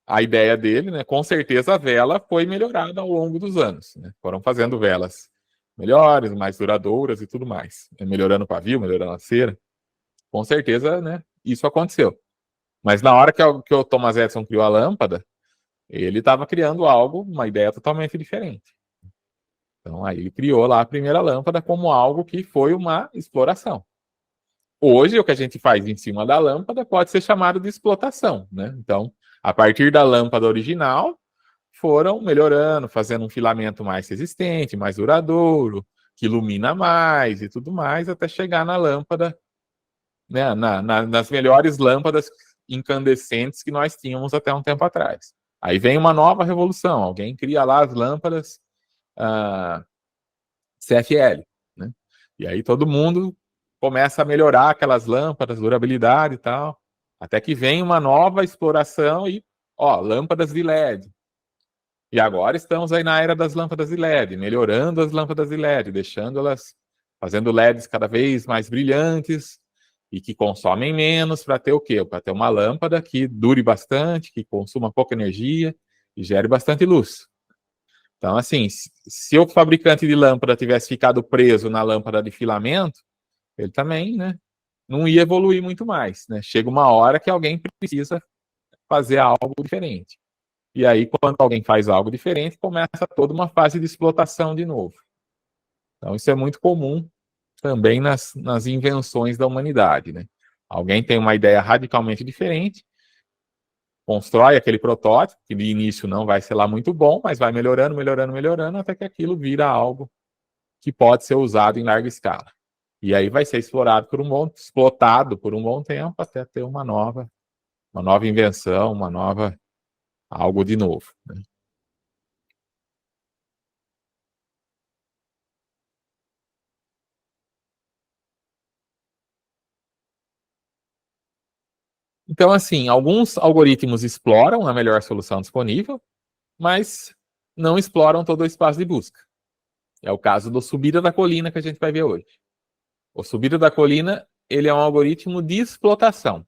[SPEAKER 1] A ideia dele, né, com certeza a vela foi melhorada ao longo dos anos, né? Foram fazendo velas melhores, mais duradouras e tudo mais, melhorando o pavio, melhorando a cera. Com certeza, né, isso aconteceu. Mas na hora que o Thomas Edison criou a lâmpada, ele estava criando algo, uma ideia totalmente diferente. Então aí ele criou lá a primeira lâmpada como algo que foi uma exploração. Hoje, o que a gente faz em cima da lâmpada pode ser chamado de explotação, né? Então, a partir da lâmpada original, foram melhorando, fazendo um filamento mais resistente, mais duradouro, que ilumina mais e tudo mais, até chegar na lâmpada, né, nas melhores lâmpadas incandescentes que nós tínhamos até um tempo atrás. Aí vem uma nova revolução, alguém cria lá as lâmpadas CFL, né? E aí todo mundo começa a melhorar aquelas lâmpadas, durabilidade e tal, até que vem uma nova exploração e, lâmpadas de LED. E agora estamos aí na era das lâmpadas de LED, melhorando as lâmpadas de LED, deixando-elas, fazendo LEDs cada vez mais brilhantes e que consomem menos para ter o quê? Para ter uma lâmpada que dure bastante, que consuma pouca energia e gere bastante luz. Então, assim, se o fabricante de lâmpada tivesse ficado preso na lâmpada de filamento, ele também, né, não ia evoluir muito mais, né? Chega uma hora que alguém precisa fazer algo diferente. E aí, quando alguém faz algo diferente, começa toda uma fase de explotação de novo. Então, isso é muito comum também nas invenções da humanidade, né? Alguém tem uma ideia radicalmente diferente, constrói aquele protótipo, que de início não vai ser lá muito bom, mas vai melhorando, melhorando, melhorando, até que aquilo vira algo que pode ser usado em larga escala. E aí vai ser explorado explotado por um bom tempo, até ter uma nova invenção, algo de novo, né? Então, assim, alguns algoritmos exploram a melhor solução disponível, mas não exploram todo o espaço de busca. É o caso do subida da colina que a gente vai ver hoje. O subida da colina, ele é um algoritmo de explotação.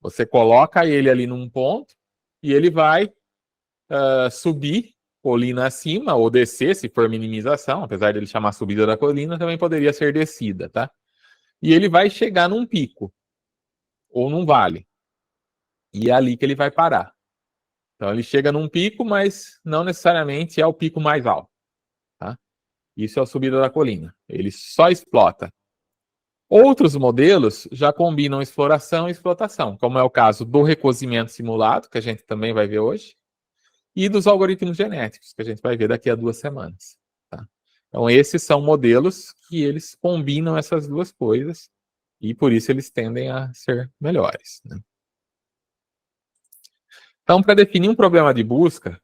[SPEAKER 1] Você coloca ele ali num ponto e ele vai subir colina acima, ou descer, se for minimização, apesar de ele chamar subida da colina, também poderia ser descida, tá? E ele vai chegar num pico, ou num vale. E é ali que ele vai parar. Então ele chega num pico, mas não necessariamente é o pico mais alto, tá? Isso é a subida da colina. Ele só explota. Outros modelos já combinam exploração e explotação, como é o caso do recozimento simulado, que a gente também vai ver hoje, e dos algoritmos genéticos, que a gente vai ver daqui a 2 semanas. Tá? Então, esses são modelos que eles combinam essas duas coisas, e por isso eles tendem a ser melhores. Né? Então, para definir um problema de busca,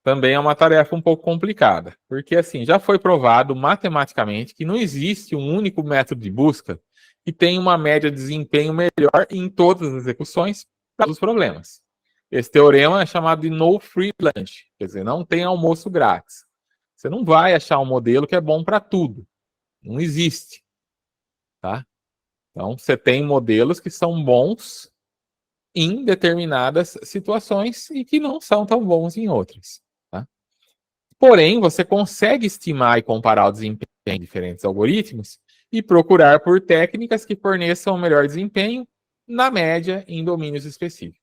[SPEAKER 1] também é uma tarefa um pouco complicada, porque assim, já foi provado matematicamente que não existe um único método de busca que tenha uma média de desempenho melhor em todas as execuções para os problemas. Esse teorema é chamado de no free lunch, quer dizer, não tem almoço grátis. Você não vai achar um modelo que é bom para tudo. Não existe. Tá? Então, você tem modelos que são bons em determinadas situações e que não são tão bons em outras. Tá? Porém, você consegue estimar e comparar o desempenho de diferentes algoritmos e procurar por técnicas que forneçam o melhor desempenho, na média, em domínios específicos.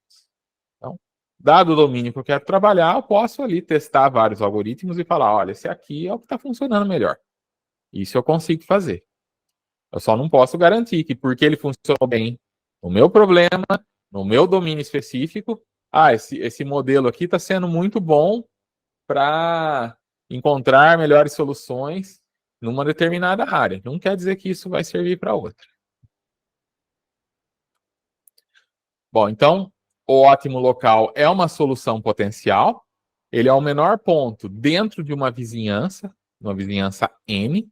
[SPEAKER 1] Então, dado o domínio que eu quero trabalhar, eu posso ali testar vários algoritmos e falar, olha, esse aqui é o que está funcionando melhor. Isso eu consigo fazer. Eu só não posso garantir que porque ele funcionou bem no meu problema, no meu domínio específico, esse modelo aqui está sendo muito bom para encontrar melhores soluções numa determinada área. Não quer dizer que isso vai servir para outra. Bom, então, o ótimo local é uma solução potencial. Ele é o menor ponto dentro de uma vizinhança N.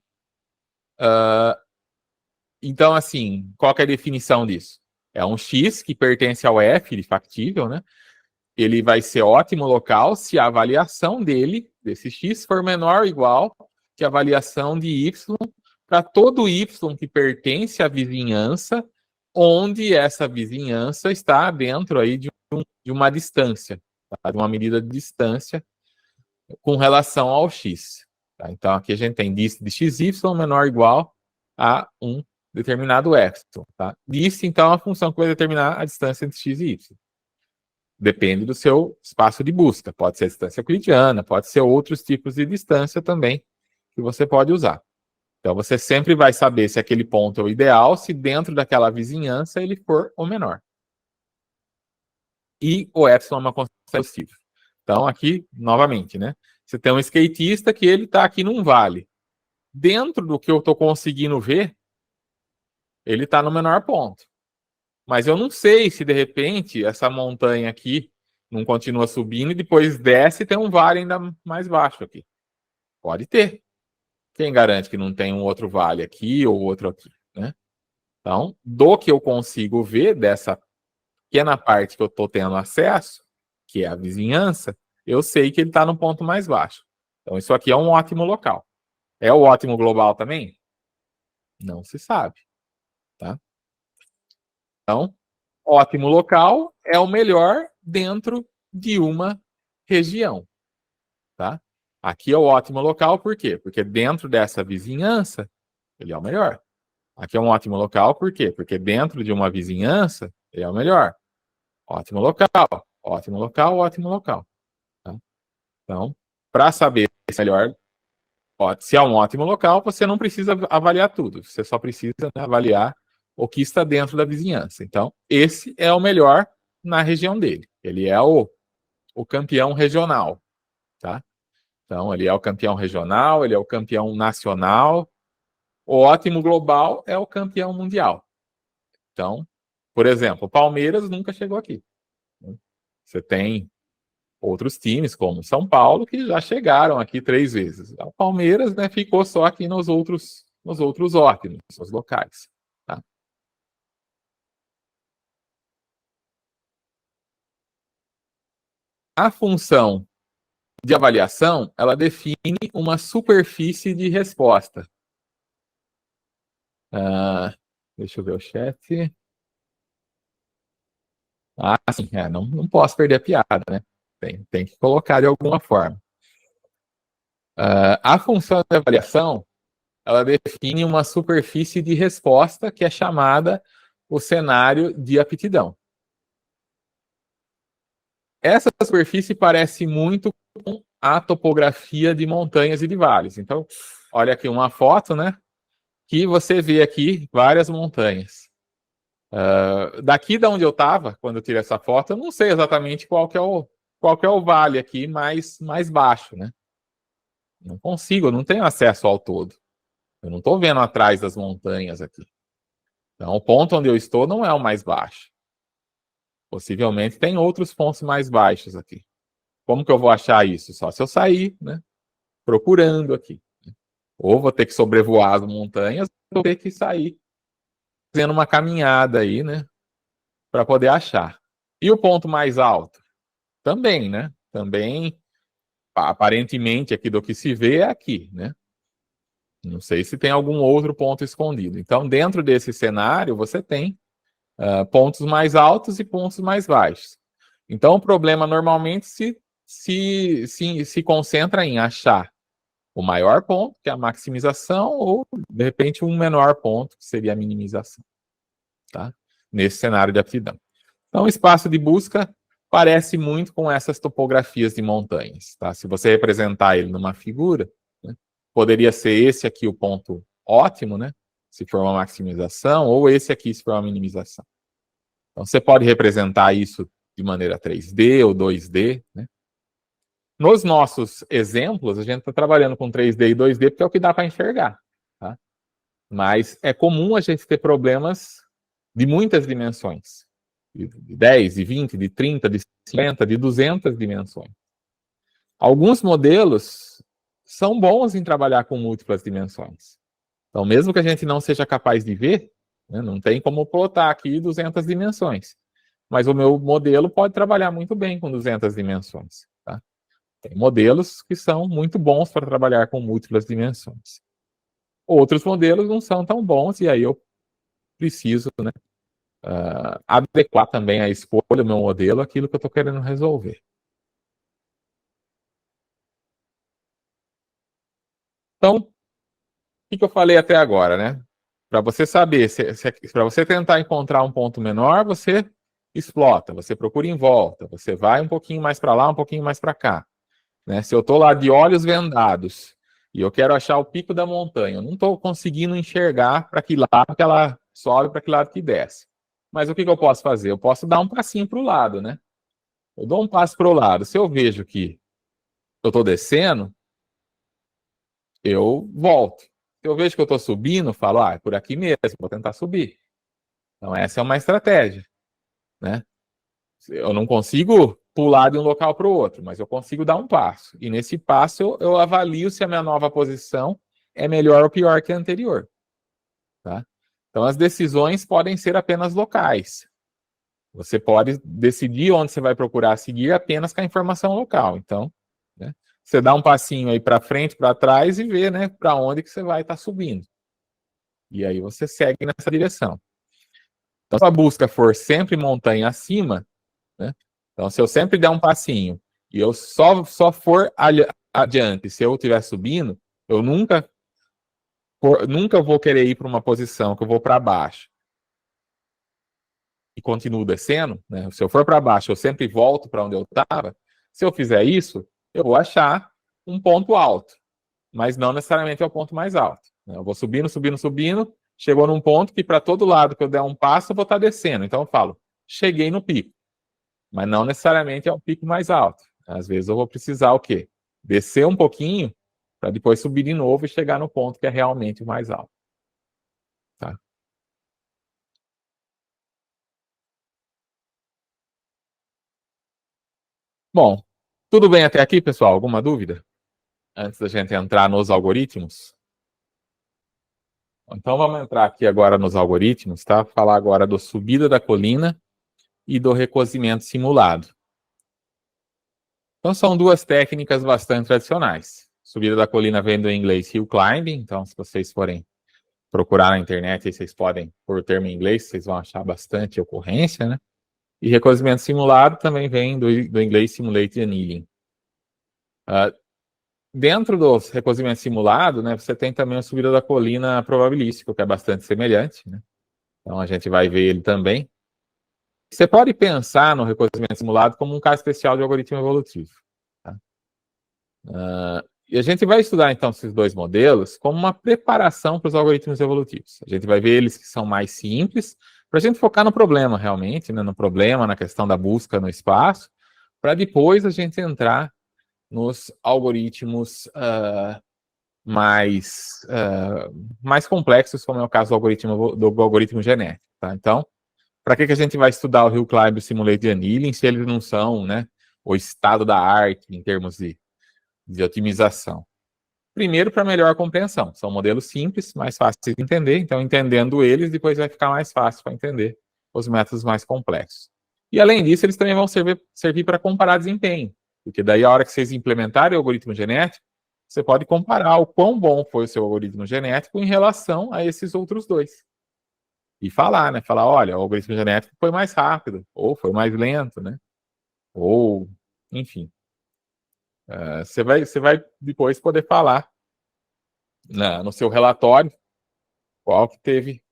[SPEAKER 1] Então, assim, qual que é a definição disso? É um X que pertence ao F, ele factível, né? Ele vai ser ótimo local se a avaliação dele, desse X, for menor ou igual que a avaliação de Y para todo Y que pertence à vizinhança, onde essa vizinhança está dentro aí de uma distância, tá? De uma medida de distância com relação ao X. Tá? Então, aqui a gente tem de XY menor ou igual a um determinado epsilon. Tá? Isso, então, é a função que vai determinar a distância entre x e y. Depende do seu espaço de busca. Pode ser a distância euclidiana, pode ser outros tipos de distância também que você pode usar. Então, você sempre vai saber se aquele ponto é o ideal, se dentro daquela vizinhança ele for o menor. E o epsilon é uma constante positiva. Então, aqui, novamente, né? Você tem um skatista que ele está aqui num vale. Dentro do que eu estou conseguindo ver, ele está no menor ponto. Mas eu não sei se, de repente, essa montanha aqui não continua subindo e depois desce e tem um vale ainda mais baixo aqui. Pode ter. Quem garante que não tem um outro vale aqui ou outro aqui, né? Então, do que eu consigo ver dessa pequena parte que eu estou tendo acesso, que é a vizinhança, eu sei que ele está no ponto mais baixo. Então, isso aqui é um ótimo local. É o ótimo global também? Não se sabe, tá? Então, ótimo local é o melhor dentro de uma região, tá? Aqui é o ótimo local, por quê? Porque dentro dessa vizinhança, ele é o melhor. Aqui é um ótimo local, por quê? Porque dentro de uma vizinhança, ele é o melhor. Ótimo local, ótimo local, ótimo local. Tá? Então, para saber se é melhor, se é um ótimo local, você não precisa avaliar tudo. Você só precisa, né, avaliar o que está dentro da vizinhança. Então, esse é o melhor na região dele. Ele é o campeão regional, tá? Então, ele é o campeão regional, ele é o campeão nacional. O ótimo global é o campeão mundial. Então, por exemplo, o Palmeiras nunca chegou aqui. Você tem outros times, como São Paulo, que já chegaram aqui 3 vezes. O Palmeiras, né, ficou só aqui nos outros ótimos, nos locais. Tá? A função de avaliação, ela define uma superfície de resposta. Deixa eu ver o chat. Sim, não posso perder a piada, né? Tem que colocar de alguma forma. A função de avaliação, ela define uma superfície de resposta que é chamada o cenário de aptidão. Essa superfície parece muito com a topografia de montanhas e de vales. Então, olha aqui uma foto, né? Que você vê aqui várias montanhas. Daqui de onde eu estava, quando eu tirei essa foto, eu não sei exatamente qual que é o vale aqui mais baixo, né? Não consigo, eu não tenho acesso ao todo. Eu não estou vendo atrás das montanhas aqui. Então, o ponto onde eu estou não é o mais baixo. Possivelmente tem outros pontos mais baixos aqui. Como que eu vou achar isso? Só se eu sair, né? Procurando aqui. Ou vou ter que sobrevoar as montanhas, ou vou ter que sair fazendo uma caminhada aí, né? Para poder achar. E o ponto mais alto? Também, né? Também, aparentemente, aqui do que se vê é aqui, né? Não sei se tem algum outro ponto escondido. Então, dentro desse cenário, você tem pontos mais altos e pontos mais baixos. Então, o problema normalmente se concentra em achar o maior ponto, que é a maximização, ou, de repente, um menor ponto, que seria a minimização. Tá? Nesse cenário de aptidão. Então, o espaço de busca parece muito com essas topografias de montanhas. Tá? Se você representar ele numa figura, né, poderia ser esse aqui o ponto ótimo, né, se for uma maximização, ou esse aqui se for uma minimização. Então, você pode representar isso de maneira 3D ou 2D. Né? Nos nossos exemplos, a gente está trabalhando com 3D e 2D porque é o que dá para enxergar. Tá? Mas é comum a gente ter problemas de muitas dimensões. De 10, de 20, de 30, de 50, de 200 dimensões. Alguns modelos são bons em trabalhar com múltiplas dimensões. Então, mesmo que a gente não seja capaz de ver, né, não tem como plotar aqui 200 dimensões. Mas o meu modelo pode trabalhar muito bem com 200 dimensões. Tá? Tem modelos que são muito bons para trabalhar com múltiplas dimensões. Outros modelos não são tão bons, e aí eu preciso, né, adequar também a escolha do meu modelo àquilo que eu estou querendo resolver. Então, o que eu falei até agora, né? Para você saber, para você tentar encontrar um ponto menor, você explota, você procura em volta, você vai um pouquinho mais para lá, um pouquinho mais para cá. Né? Se eu estou lá de olhos vendados e eu quero achar o pico da montanha, eu não estou conseguindo enxergar para que lado que ela sobe, para que lado que desce. Mas o que eu posso fazer? Eu posso dar um passinho para o lado, né? Eu dou um passo para o lado. Se eu vejo que eu estou descendo, eu volto. Se eu vejo que eu estou subindo, eu falo, é por aqui mesmo, vou tentar subir. Então, essa é uma estratégia. Né? Eu não consigo pular de um local para o outro, mas eu consigo dar um passo. E nesse passo, eu avalio se a minha nova posição é melhor ou pior que a anterior. Tá? Então, as decisões podem ser apenas locais. Você pode decidir onde você vai procurar seguir apenas com a informação local. Então, né, você dá um passinho aí para frente, para trás e vê, né, para onde que você vai estar subindo. E aí você segue nessa direção. Então, se a busca for sempre montanha acima, né, então se eu sempre der um passinho e eu só for adiante se eu estiver subindo, eu nunca vou querer ir para uma posição que eu vou para baixo e continuo descendo, né? Se eu for para baixo, eu sempre volto para onde eu estava. Se eu fizer isso, eu vou achar um ponto alto, mas não necessariamente é o ponto mais alto. Eu vou subindo, subindo, subindo, chegou num ponto que para todo lado que eu der um passo, eu vou estar descendo. Então eu falo, cheguei no pico, mas não necessariamente é o pico mais alto. Às vezes eu vou precisar o quê? Descer um pouquinho para depois subir de novo e chegar no ponto que é realmente o mais alto. Tá? Bom, tudo bem até aqui, pessoal? Alguma dúvida? Antes da gente entrar nos algoritmos? Então vamos entrar aqui agora nos algoritmos, tá? Falar agora do subida da colina e do recozimento simulado. Então são duas técnicas bastante tradicionais. Subida da colina vem do inglês hill climbing, então se vocês forem procurar na internet, aí vocês podem, por termo em inglês, vocês vão achar bastante ocorrência, né? E reconhecimento simulado também vem do inglês Simulated Annealing. Dentro do reconhecimento simulado, né, você tem também a subida da colina probabilística, que é bastante semelhante, né? Então a gente vai ver ele também. Você pode pensar no reconhecimento simulado como um caso especial de algoritmo evolutivo. Tá? E a gente vai estudar, então, esses dois modelos como uma preparação para os algoritmos evolutivos. A gente vai ver eles que são mais simples, para a gente focar no problema, realmente, né, no problema, na questão da busca no espaço, para depois a gente entrar nos algoritmos mais complexos, como é o caso do algoritmo genético. Tá? Então, para que a gente vai estudar o Hill-Climb e o Simulated Annealing se eles não são, né, o estado da arte em termos de otimização? Primeiro, para melhor compreensão. São modelos simples, mais fáceis de entender. Então, entendendo eles, depois vai ficar mais fácil para entender os métodos mais complexos. E, além disso, eles também vão servir para comparar desempenho. Porque daí, a hora que vocês implementarem o algoritmo genético, você pode comparar o quão bom foi o seu algoritmo genético em relação a esses outros dois. E falar, né? Falar, olha, o algoritmo genético foi mais rápido, ou foi mais lento, né? Ou, enfim. Você vai depois poder falar no seu relatório qual que teve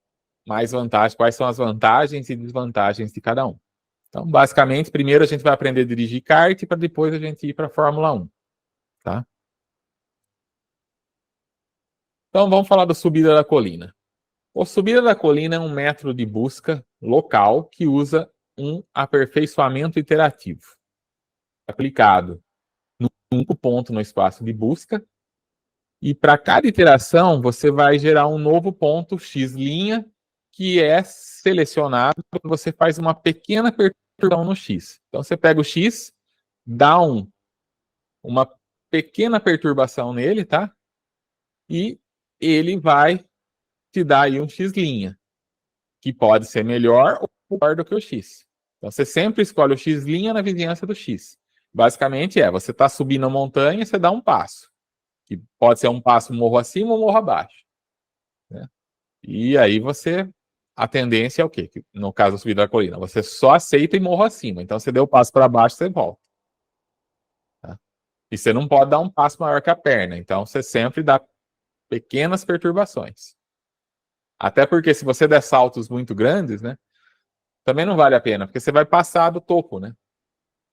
[SPEAKER 1] mais vantagem, quais são as vantagens e desvantagens de cada um. Então, basicamente, primeiro a gente vai aprender a dirigir kart para depois a gente ir para a Fórmula 1. Tá? Então, vamos falar da subida da colina. A subida da colina é um método de busca local que usa um aperfeiçoamento iterativo aplicado no único ponto no espaço de busca. E para cada iteração, você vai gerar um novo ponto x', que é selecionado quando você faz uma pequena perturbação no x. Então, você pega o x, dá uma pequena perturbação nele, tá? E ele vai te dar aí um x', que pode ser melhor ou pior do que o x. Então, você sempre escolhe o x' na vizinhança do x. Basicamente você está subindo a montanha e você dá um passo. Que pode ser um passo morro acima ou morro abaixo. Né? E aí a tendência é o quê? No caso da subida da colina, você só aceita e morro acima. Então, você deu o passo para baixo, você volta. Tá? E você não pode dar um passo maior que a perna. Então, você sempre dá pequenas perturbações. Até porque se você der saltos muito grandes, né? Também não vale a pena, porque você vai passar do topo, né?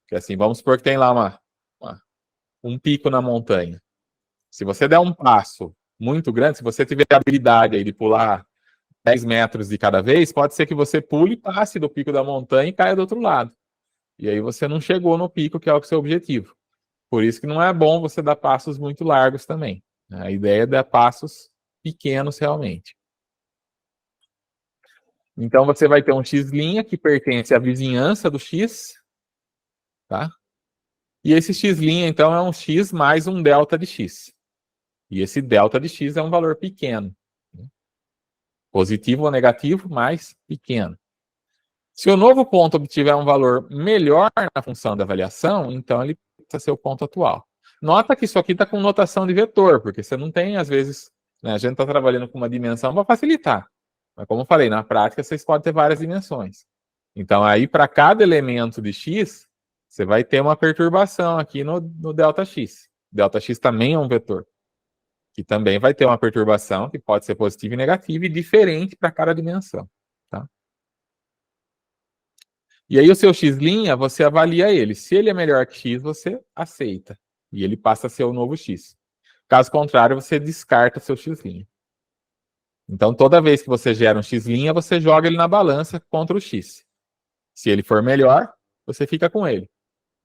[SPEAKER 1] Porque assim, vamos supor que tem lá um pico na montanha. Se você der um passo muito grande, se você tiver a habilidade aí de pular 10 metros de cada vez, pode ser que você pule, passe do pico da montanha e caia do outro lado. E aí você não chegou no pico, que é o seu objetivo. Por isso que não é bom você dar passos muito largos também. A ideia é dar passos pequenos realmente. Então você vai ter um x' que pertence à vizinhança do x, tá? E esse x', então, é um x mais um delta de x. E esse delta de x é um valor pequeno. Positivo ou negativo, mas pequeno. Se o novo ponto obtiver um valor melhor na função da avaliação, então ele passa a ser o ponto atual. Nota que isso aqui está com notação de vetor, porque você não tem, às vezes, né, a gente está trabalhando com uma dimensão para facilitar. Mas como eu falei, na prática vocês podem ter várias dimensões. Então aí, para cada elemento de x, você vai ter uma perturbação aqui no ΔX. ΔX também é um vetor, que também vai ter uma perturbação que pode ser positiva e negativa e diferente para cada dimensão. Tá? E aí o seu x', você avalia ele. Se ele é melhor que x, você aceita. E ele passa a ser o novo x. Caso contrário, você descarta seu x'. Então, toda vez que você gera um x', você joga ele na balança contra o x. Se ele for melhor, você fica com ele.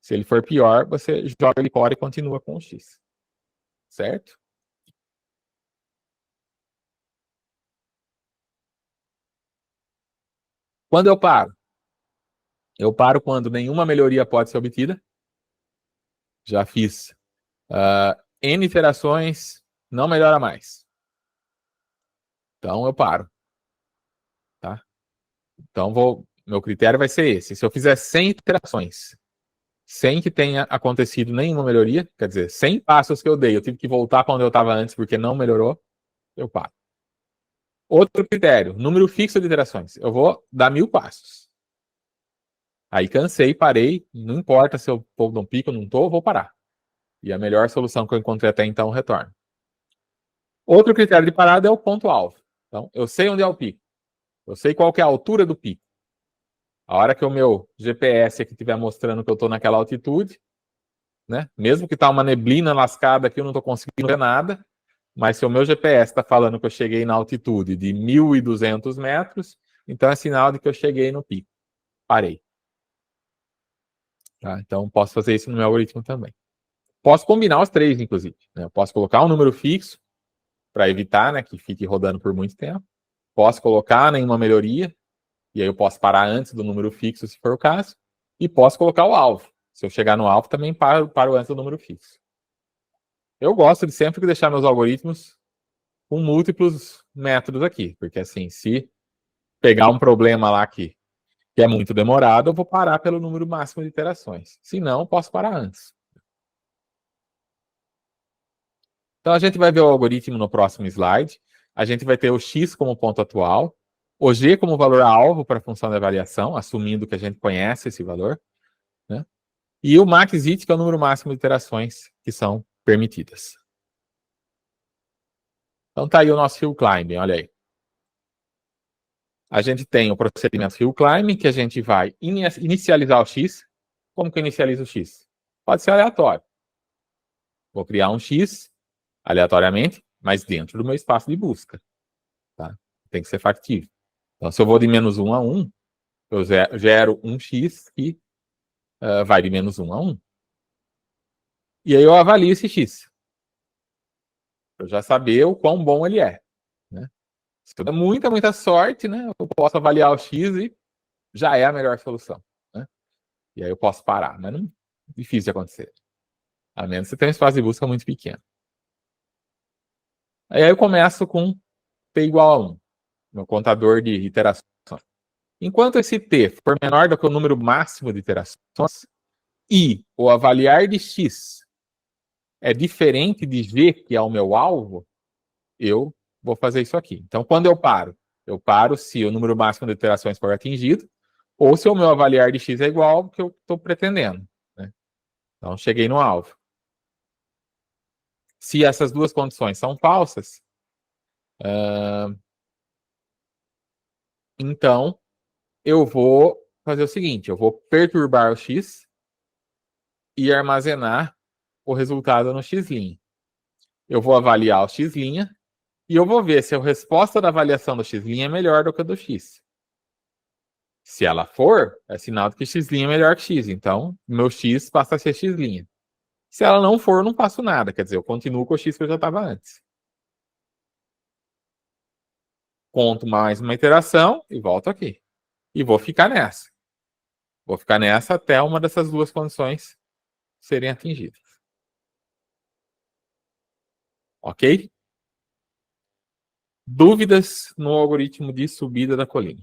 [SPEAKER 1] Se ele for pior, você joga ele fora e continua com o x. Certo? Quando eu paro? Eu paro quando nenhuma melhoria pode ser obtida. Já fiz N iterações, não melhora mais. Então eu paro. Tá? Então meu critério vai ser esse. Se eu fizer 100 iterações, sem que tenha acontecido nenhuma melhoria, quer dizer, 100 passos que eu dei, eu tive que voltar para onde eu estava antes porque não melhorou, eu paro. Outro critério, número fixo de iterações. Eu vou dar 1000 passos. Aí cansei, parei, não importa se eu estou num pico ou não estou, vou parar. E a melhor solução que eu encontrei até então, retorno. Outro critério de parada é o ponto-alvo. Então, eu sei onde é o pico. Eu sei qual que é a altura do pico. A hora que o meu GPS aqui estiver mostrando que eu estou naquela altitude, né? Mesmo que tá uma neblina lascada aqui, eu não estou conseguindo ver nada, mas se o meu GPS está falando que eu cheguei na altitude de 1.200 metros, então é sinal de que eu cheguei no pico. Parei. Tá? Então, posso fazer isso no meu algoritmo também. Posso combinar os três, inclusive. Né? Eu posso colocar um número fixo para evitar, né, que fique rodando por muito tempo. Posso colocar nenhuma melhoria, e aí eu posso parar antes do número fixo, se for o caso. E posso colocar o alvo. Se eu chegar no alvo, também paro antes do número fixo. Eu gosto de sempre deixar meus algoritmos com múltiplos métodos aqui, porque assim, se pegar um problema lá que é muito demorado, eu vou parar pelo número máximo de iterações. Se não, posso parar antes. Então a gente vai ver o algoritmo no próximo slide. A gente vai ter o x como ponto atual, o g como valor-alvo para a função de avaliação, assumindo que a gente conhece esse valor, né? E o max-it, que é o número máximo de iterações que são permitidas. Então tá aí o nosso hill climbing, olha aí. A gente tem o procedimento hill climbing, que a gente vai inicializar o x. Como que eu inicializo o x? Pode ser aleatório. Vou criar um x aleatoriamente, mas dentro do meu espaço de busca. Tá? Tem que ser factível. Então, se eu vou de menos 1 a 1, eu gero um x que vai de menos 1 a 1. E aí eu avalio esse x. Para eu já saber o quão bom ele é. Né? Se eu der muita sorte, né, eu posso avaliar o x e já é a melhor solução. Né? E aí eu posso parar, mas não é difícil de acontecer. A menos que você tenha um espaço de busca muito pequeno. Aí eu começo com t igual a 1, meu contador de iterações. Enquanto esse t for menor do que o número máximo de iterações e o avaliar de x é diferente de g, que é o meu alvo, eu vou fazer isso aqui. Então, quando eu paro se o número máximo de iterações for atingido ou se o meu avaliar de x é igual ao que eu estou pretendendo. Né? Então, cheguei no alvo. Se essas duas condições são falsas, então eu vou fazer o seguinte, eu vou perturbar o x e armazenar o resultado no x'. Eu vou avaliar o x' e eu vou ver se a resposta da avaliação do x' é melhor do que a do x. Se ela for, é sinal de que x' é melhor que x. Então, meu x passa a ser x'. Se ela não for, eu não faço nada. Quer dizer, eu continuo com o x que eu já estava antes. Conto mais uma iteração e volto aqui. E vou ficar nessa. Vou ficar nessa até uma dessas duas condições serem atingidas. Ok? Dúvidas no algoritmo de subida da colina?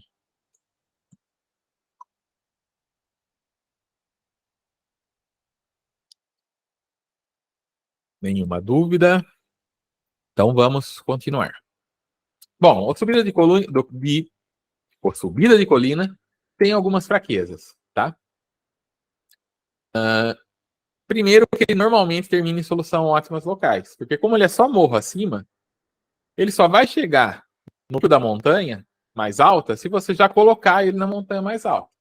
[SPEAKER 1] Nenhuma dúvida? Então vamos continuar. Bom, a subida de colina tem algumas fraquezas, tá? Primeiro, que ele normalmente termina em solução ótimas locais, porque como ele é só morro acima, ele só vai chegar no topo da montanha mais alta se você já colocar ele na montanha mais alta.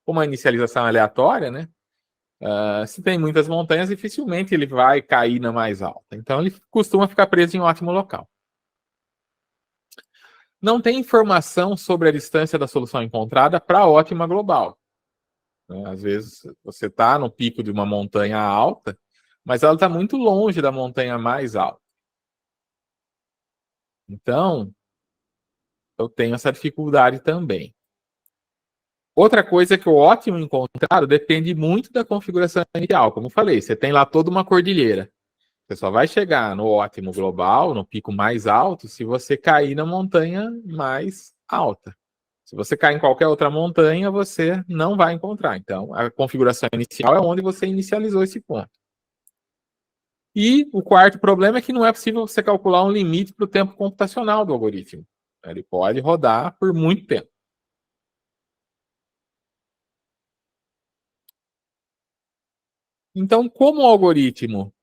[SPEAKER 1] Como a inicialização é aleatória, né? Se tem muitas montanhas, dificilmente ele vai cair na mais alta. Então ele costuma ficar preso em ótimo local. Não tem informação sobre a distância da solução encontrada para a ótima global. Às vezes você está no pico de uma montanha alta, mas ela está muito longe da montanha mais alta. Então, eu tenho essa dificuldade também. Outra coisa é que o ótimo encontrado depende muito da configuração inicial. Como eu falei, você tem lá toda uma cordilheira. Você só vai chegar no ótimo global, no pico mais alto, se você cair na montanha mais alta. Se você cair em qualquer outra montanha, você não vai encontrar. Então, a configuração inicial é onde você inicializou esse ponto. E o quarto problema é que não é possível você calcular um limite para o tempo computacional do algoritmo. Ele pode rodar por muito tempo. Então, como o algoritmo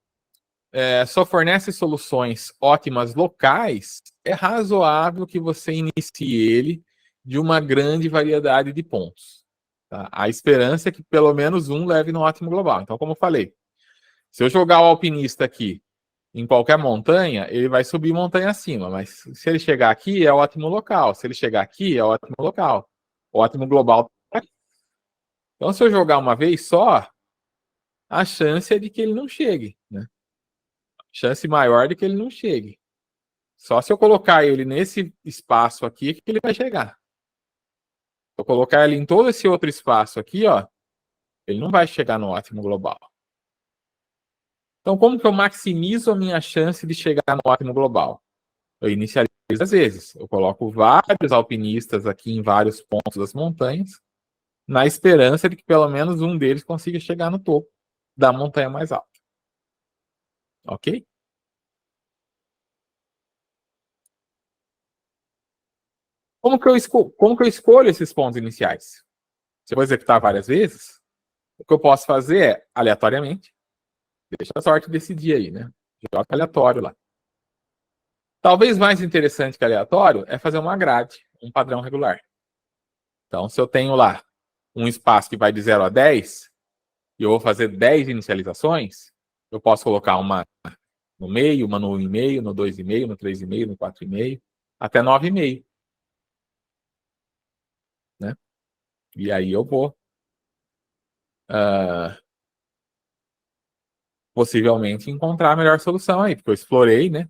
[SPEAKER 1] só fornece soluções ótimas locais, é razoável que você inicie ele de uma grande variedade de pontos. Tá? A esperança é que pelo menos um leve no ótimo global. Então, como eu falei, se eu jogar o alpinista aqui em qualquer montanha, ele vai subir montanha acima, mas se ele chegar aqui, é ótimo local. Se ele chegar aqui, é ótimo local. O ótimo global tá aqui. Então, se eu jogar uma vez só, a chance é de que ele não chegue, né? Chance maior de que ele não chegue. Só se eu colocar ele nesse espaço aqui que ele vai chegar. Se eu colocar ele em todo esse outro espaço aqui, ó, ele não vai chegar no ótimo global. Então, como que eu maximizo a minha chance de chegar no ótimo global? Eu inicializo às vezes. Eu coloco vários alpinistas aqui em vários pontos das montanhas, na esperança de que pelo menos um deles consiga chegar no topo da montanha mais alta. Ok? Como que eu escolho esses pontos iniciais? Se eu vou executar várias vezes, o que eu posso fazer é, aleatoriamente, deixa a sorte decidir aí, né? Joga aleatório lá. Talvez mais interessante que aleatório é fazer uma grade, um padrão regular. Então, se eu tenho lá um espaço que vai de 0 a 10, e eu vou fazer 10 inicializações, eu posso colocar uma no meio, uma no 1,5, no 2,5, no 3,5, no 4,5, até 9,5. Né? E aí eu vou possivelmente encontrar a melhor solução aí, porque eu explorei, né,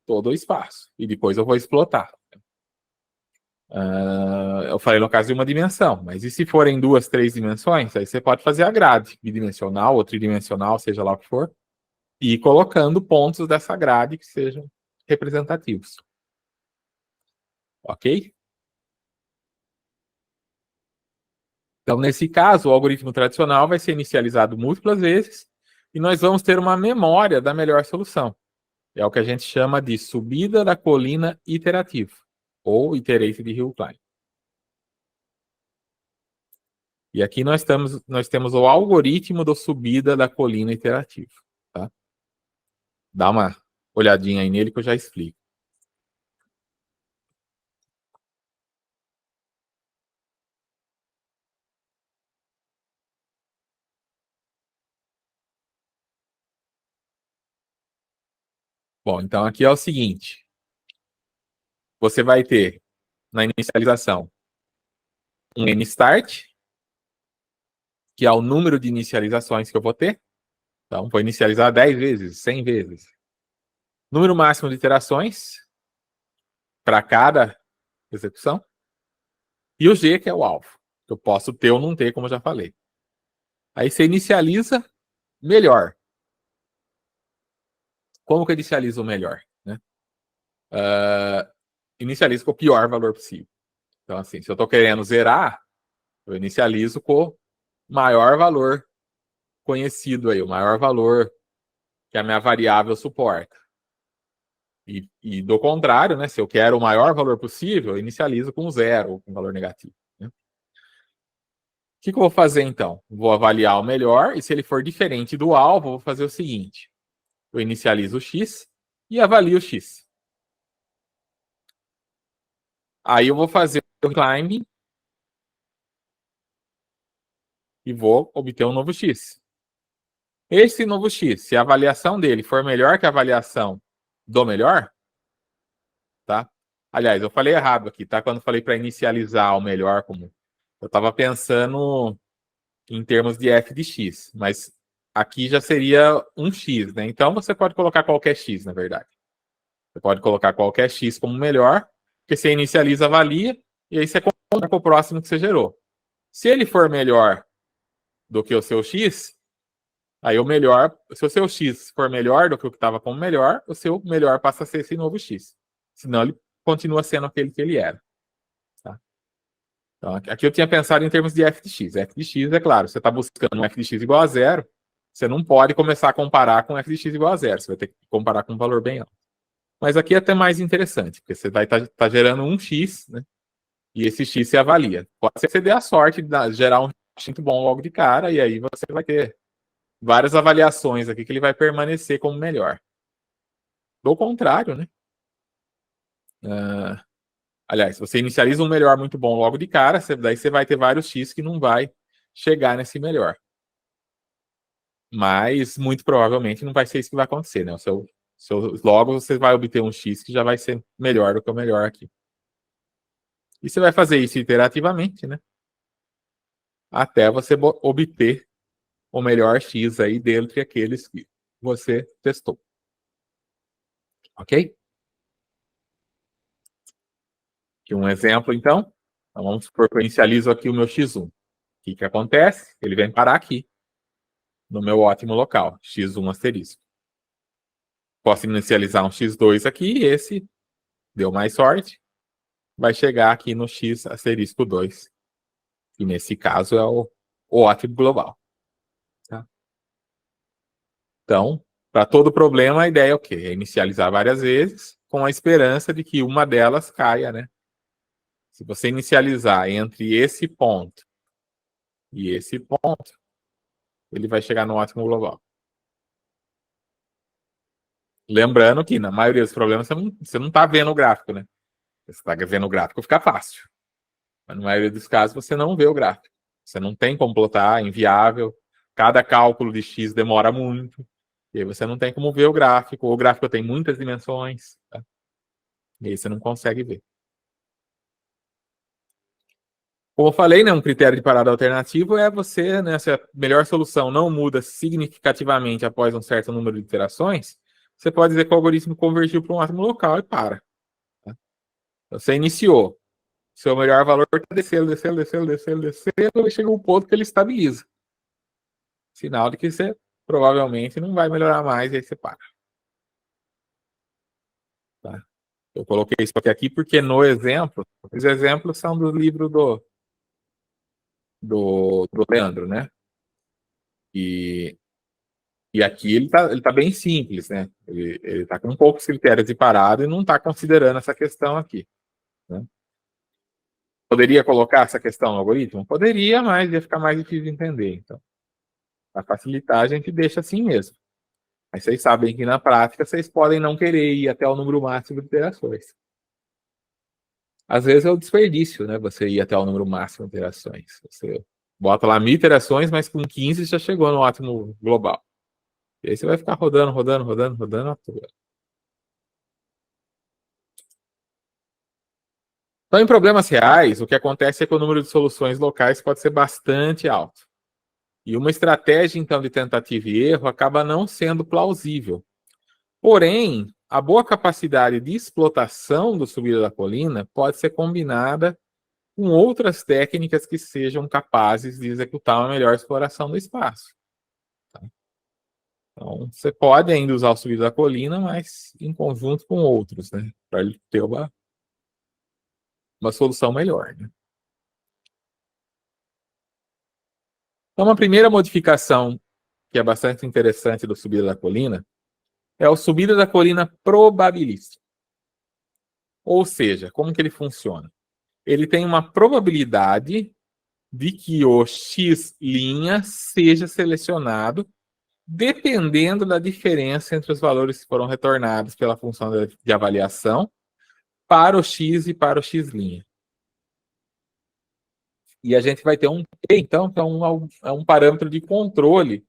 [SPEAKER 1] todo o espaço. E depois eu vou explotar. Eu falei no caso de uma dimensão, mas e se forem 2, 3 dimensões? Aí você pode fazer a grade bidimensional ou tridimensional, seja lá o que for, e ir colocando pontos dessa grade que sejam representativos. Ok? Então, nesse caso, o algoritmo tradicional vai ser inicializado múltiplas vezes e nós vamos ter uma memória da melhor solução. É o que a gente chama de subida da colina iterativa, ou iterated hill climb. E aqui nós temos o algoritmo da subida da colina iterativa. Tá? Dá uma olhadinha aí nele que eu já explico. Bom, então aqui é o seguinte. Você vai ter, na inicialização, um nstart, que é o número de inicializações que eu vou ter. Então, vou inicializar 10 vezes, 100 vezes. Número máximo de iterações para cada execução. E o G, que é o alvo. Eu posso ter ou não ter, como eu já falei. Aí você inicializa melhor. Como que eu inicializo o melhor? Né? Inicializo com o pior valor possível. Então, assim, se eu estou querendo zerar, eu inicializo com o maior valor conhecido aí, o maior valor que a minha variável suporta. E do contrário, né, se eu quero o maior valor possível, eu inicializo com zero, com valor negativo. Né? O que eu vou fazer então? Vou avaliar o melhor, e se ele for diferente do alvo, eu vou fazer o seguinte: eu inicializo o X e avalio o X. Aí eu vou fazer o climbing e vou obter um novo X. Esse novo X, se a avaliação dele for melhor que a avaliação do melhor, tá? Aliás, eu falei errado aqui, tá? Quando eu falei para inicializar o melhor, como eu estava pensando em termos de f de x, mas aqui já seria um x, né? Então você pode colocar qualquer x, na verdade. Você pode colocar qualquer x como melhor, porque você inicializa, avalia, e aí você compara com o próximo que você gerou. Se ele for melhor do que o seu x, aí o melhor, se o seu x for melhor do que o que estava como melhor, o seu melhor passa a ser esse novo x. Senão ele continua sendo aquele que ele era. Tá? Então, aqui eu tinha pensado em termos de f de x. F de x, é claro, você está buscando um f de x igual a zero, você não pode começar a comparar com f de x igual a zero. Você vai ter que comparar com um valor bem alto. Mas aqui é até mais interessante, porque você vai estar gerando um x, né? E esse x se avalia. Pode ser que você dê a sorte de gerar um x muito bom logo de cara, e aí você vai ter várias avaliações aqui que ele vai permanecer como melhor. Do contrário, né? Aliás, se você inicializa um melhor muito bom logo de cara, daí você vai ter vários X que não vai chegar nesse melhor. Mas, muito provavelmente, não vai ser isso que vai acontecer, né? Logo você vai obter um X que já vai ser melhor do que o melhor aqui. E você vai fazer isso iterativamente, né? Até você obter o melhor X aí dentre aqueles que você testou. Ok? Aqui um exemplo, então. Então vamos supor que eu inicializo aqui o meu X1. O que acontece? Ele vem parar aqui, no meu ótimo local, X1 asterisco. Posso inicializar um X2 aqui, e esse deu mais sorte, vai chegar aqui no X asterisco 2. E nesse caso é o ótimo global. Tá? Então, para todo problema, a ideia é o quê? É inicializar várias vezes, com a esperança de que uma delas caia, né? Se você inicializar entre esse ponto e esse ponto, ele vai chegar no ótimo global. Lembrando que, na maioria dos problemas, você não está vendo o gráfico, né? Você está vendo o gráfico, fica fácil. Mas na maioria dos casos, você não vê o gráfico. Você não tem como plotar, é inviável. Cada cálculo de X demora muito. E aí você não tem como ver o gráfico. O gráfico tem muitas dimensões. Tá? E aí você não consegue ver. Como eu falei, né, um critério de parada alternativo é você, né, se a melhor solução não muda significativamente após um certo número de iterações, você pode dizer que o algoritmo convergiu para um ótimo local e para. Tá? Você iniciou. Seu melhor valor está descendo, descendo, descendo, descendo, descendo, e chega um ponto que ele estabiliza. Sinal de que você provavelmente não vai melhorar mais, e aí você para. Tá? Eu coloquei isso aqui porque no exemplo, os exemplos são do livro do Leandro, né? E aqui ele tá bem simples, né? Ele tá com poucos critérios de parada e não está considerando essa questão aqui. Né? Poderia colocar essa questão no algoritmo? Poderia, mas ia ficar mais difícil de entender. Então, para facilitar, a gente deixa assim mesmo. Mas vocês sabem que na prática vocês podem não querer ir até o número máximo de iterações. Às vezes é o desperdício, né? Você ir até o número máximo de iterações. Você bota lá 1000 iterações, mas com 15 já chegou no ótimo global. E aí você vai ficar rodando, rodando, rodando, rodando à toa. Então, em problemas reais, o que acontece é que o número de soluções locais pode ser bastante alto. E uma estratégia, então, de tentativa e erro acaba não sendo plausível. Porém, a boa capacidade de explotação do subida da colina pode ser combinada com outras técnicas que sejam capazes de executar uma melhor exploração do espaço. Tá? Então, você pode ainda usar o subida da colina, mas em conjunto com outros, né? Para ele ter uma solução melhor. Né? Então, uma primeira modificação que é bastante interessante do subida da colina é o subida da colina probabilística. Ou seja, como que ele funciona? Ele tem uma probabilidade de que o X' seja selecionado dependendo da diferença entre os valores que foram retornados pela função de avaliação para o X e para o X'. E a gente vai ter um P, então, que é um parâmetro de controle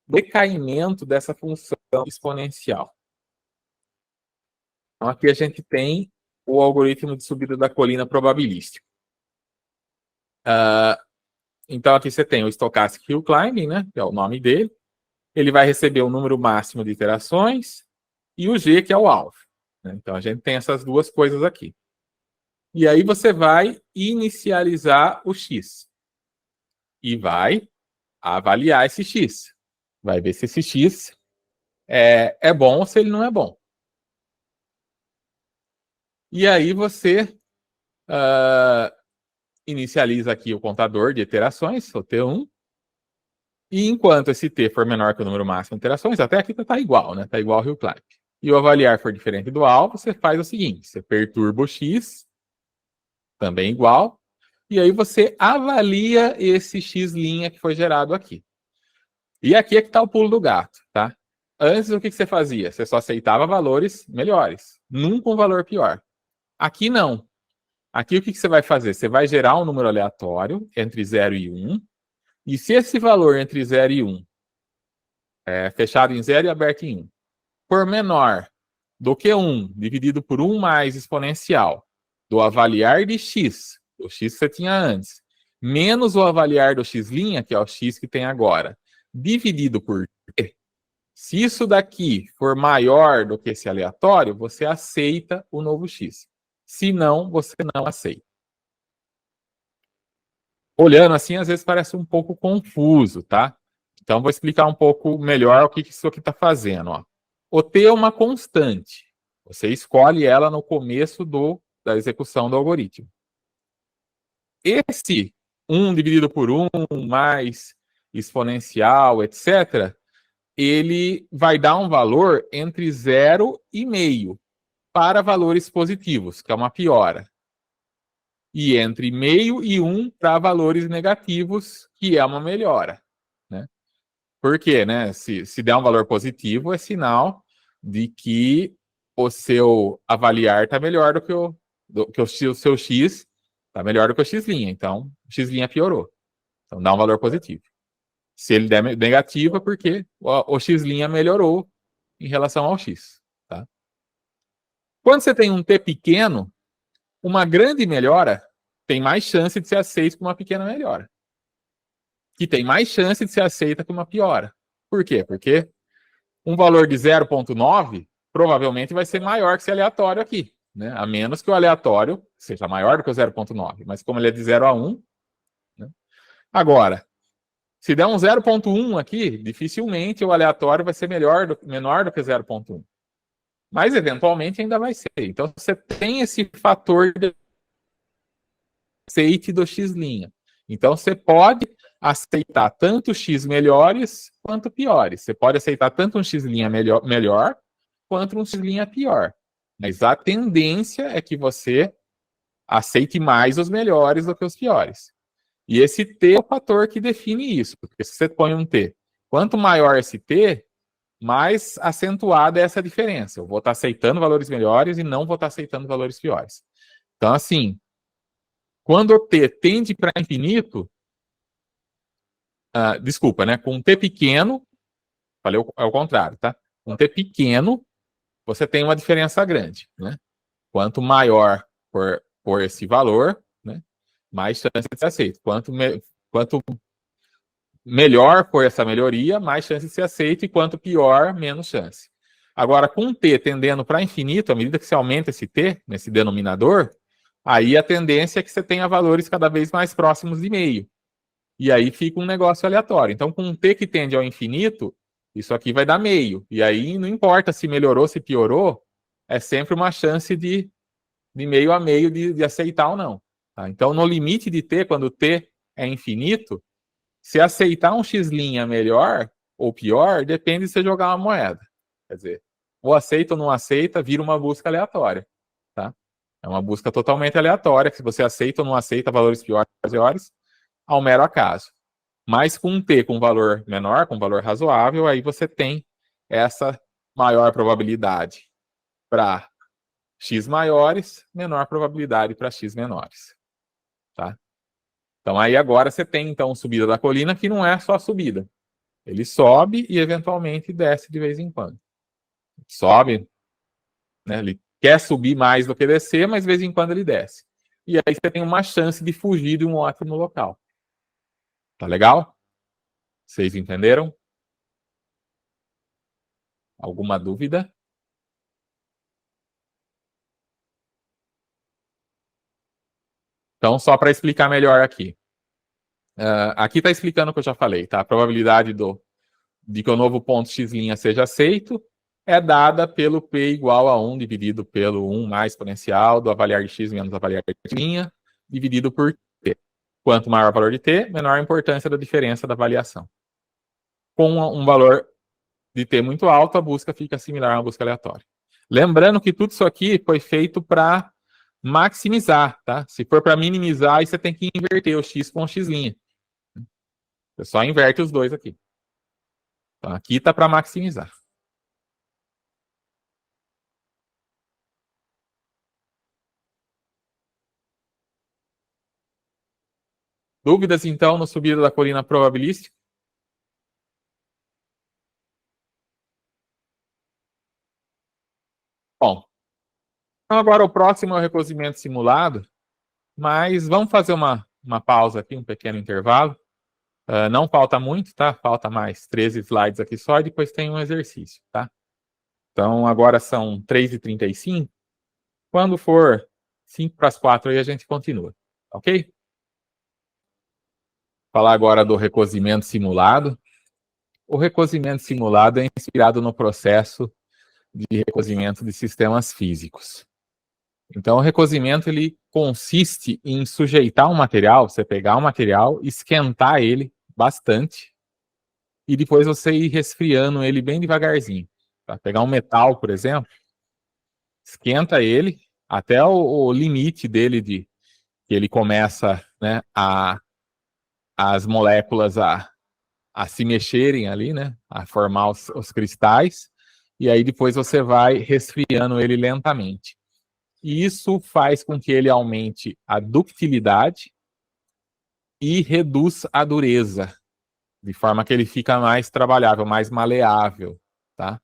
[SPEAKER 1] do decaimento dessa função exponencial. Então, aqui a gente tem o algoritmo de subida da colina probabilístico. Então, aqui você tem o Stochastic Hill Climbing, né, que é o nome dele. Ele vai receber o número máximo de iterações e o G, que é o alvo. Né? Então, a gente tem essas duas coisas aqui. E aí você vai inicializar o X. E vai avaliar esse X. Vai ver se esse X é bom ou se ele não é bom. E aí você inicializa aqui o contador de iterações, o T1, e enquanto esse T for menor que o número máximo de iterações, até aqui está igual, né? Está igual ao Hill Climb. E o avaliar for diferente do alvo, você faz o seguinte, você perturba o X, também igual, e aí você avalia esse X' que foi gerado aqui. E aqui é que está o pulo do gato, tá? Antes, o que você fazia? Você só aceitava valores melhores, nunca um valor pior. Aqui não. Aqui o que você vai fazer? Você vai gerar um número aleatório entre 0 e 1, e se esse valor entre 0 e 1 é fechado em 0 e aberto em 1, for menor do que 1 dividido por 1 mais exponencial do avaliar de x, o x que você tinha antes, menos o avaliar do x', que é o x que tem agora, dividido por t, se isso daqui for maior do que esse aleatório, você aceita o novo x. Se não, você não aceita. Olhando assim, às vezes parece um pouco confuso, tá? Então, vou explicar um pouco melhor o que isso aqui está fazendo. Ó. O t é uma constante. Você escolhe ela no começo da execução do algoritmo. Esse 1 dividido por 1 mais exponencial, etc., ele vai dar um valor entre 0 e meio para valores positivos, que é uma piora. E entre meio e 1 para valores negativos, que é uma melhora. Né? Por quê? Né? Se der um valor positivo, é sinal de que o seu avaliar está melhor do que o seu x, está melhor do que o x'. Então, o x' piorou. Então, dá um valor positivo. Se ele der negativo, é porque o x' melhorou em relação ao x. Tá? Quando você tem um t pequeno, uma grande melhora tem mais chance de ser aceita que uma pequena melhora. Que tem mais chance de ser aceita que uma piora. Por quê? Porque um valor de 0,9 provavelmente vai ser maior que esse aleatório aqui. Né? A menos que o aleatório seja maior do que o 0,9. Mas como ele é de 0 a 1... Né? Agora, se der um 0,1 aqui, dificilmente o aleatório vai ser menor do que 0,1. Mas, eventualmente, ainda vai ser. Então, você tem esse fator de aceite do x'. Então, você pode aceitar tanto x melhores quanto piores. Você pode aceitar tanto um x' melhor quanto um x' pior. Mas a tendência é que você aceite mais os melhores do que os piores. E esse t é o fator que define isso. Porque se você põe um t, quanto maior esse t, mais acentuada é essa diferença. Eu vou estar aceitando valores melhores e não vou estar aceitando valores piores. Então, assim, quando o t tende para infinito, desculpa, né? Com um t pequeno, falei ao contrário, tá? Com um t pequeno, você tem uma diferença grande, né? Quanto maior por esse valor, né? Mais chance de ser aceito. Quanto melhor for essa melhoria, mais chance de ser aceito, e quanto pior, menos chance. Agora, com t tendendo para infinito, à medida que você aumenta esse t, nesse denominador, aí a tendência é que você tenha valores cada vez mais próximos de meio. E aí fica um negócio aleatório. Então, com um t que tende ao infinito, isso aqui vai dar meio. E aí não importa se melhorou, se piorou, é sempre uma chance de meio a meio de aceitar ou não. Tá? Então, no limite de t, quando t é infinito, se aceitar um x' melhor ou pior, depende de você jogar uma moeda. Quer dizer, ou aceita ou não aceita, vira uma busca aleatória. Tá? É uma busca totalmente aleatória, que se você aceita ou não aceita valores piores, ao mero acaso. Mas com um t com valor menor, com valor razoável, aí você tem essa maior probabilidade para x maiores, menor probabilidade para x menores. Tá? Então, aí agora você tem, então, subida da colina, que não é só subida. Ele sobe e, eventualmente, desce de vez em quando. Sobe, né? Ele quer subir mais do que descer, mas de vez em quando ele desce. E aí você tem uma chance de fugir de um ótimo local. Tá legal? Vocês entenderam? Alguma dúvida? Então, só para explicar melhor aqui. Aqui está explicando o que eu já falei, tá? A probabilidade de que o novo ponto x' seja aceito é dada pelo p igual a 1 dividido pelo 1 mais exponencial do avaliar de x menos avaliar de linha, dividido por t. Quanto maior o valor de t, menor a importância da diferença da variação. Com um valor de t muito alto, a busca fica similar a uma busca aleatória. Lembrando que tudo isso aqui foi feito para maximizar, tá? Se for para minimizar, aí você tem que inverter o x com o x'. Você só inverte os dois aqui. Então, aqui está para maximizar. Dúvidas, então, no subida da colina probabilística? Bom, então agora o próximo é o recozimento simulado, mas vamos fazer uma pausa aqui, um pequeno intervalo. Não falta muito, tá? Falta mais 13 slides aqui só, e depois tem um exercício, tá? Então, agora são 3h35. Quando for 5 para as 4, aí a gente continua, ok? Falar agora do recozimento simulado. O recozimento simulado é inspirado no processo de recozimento de sistemas físicos. Então, o recozimento ele consiste em sujeitar um material, você pegar um material, esquentar ele bastante e depois você ir resfriando ele bem devagarzinho. Tá? Pegar um metal, por exemplo, esquenta ele até o limite dele que ele começa, né, as moléculas a se mexerem ali, né, a formar os cristais, e aí depois você vai resfriando ele lentamente. E isso faz com que ele aumente a ductilidade e reduz a dureza, de forma que ele fica mais trabalhável, mais maleável, tá?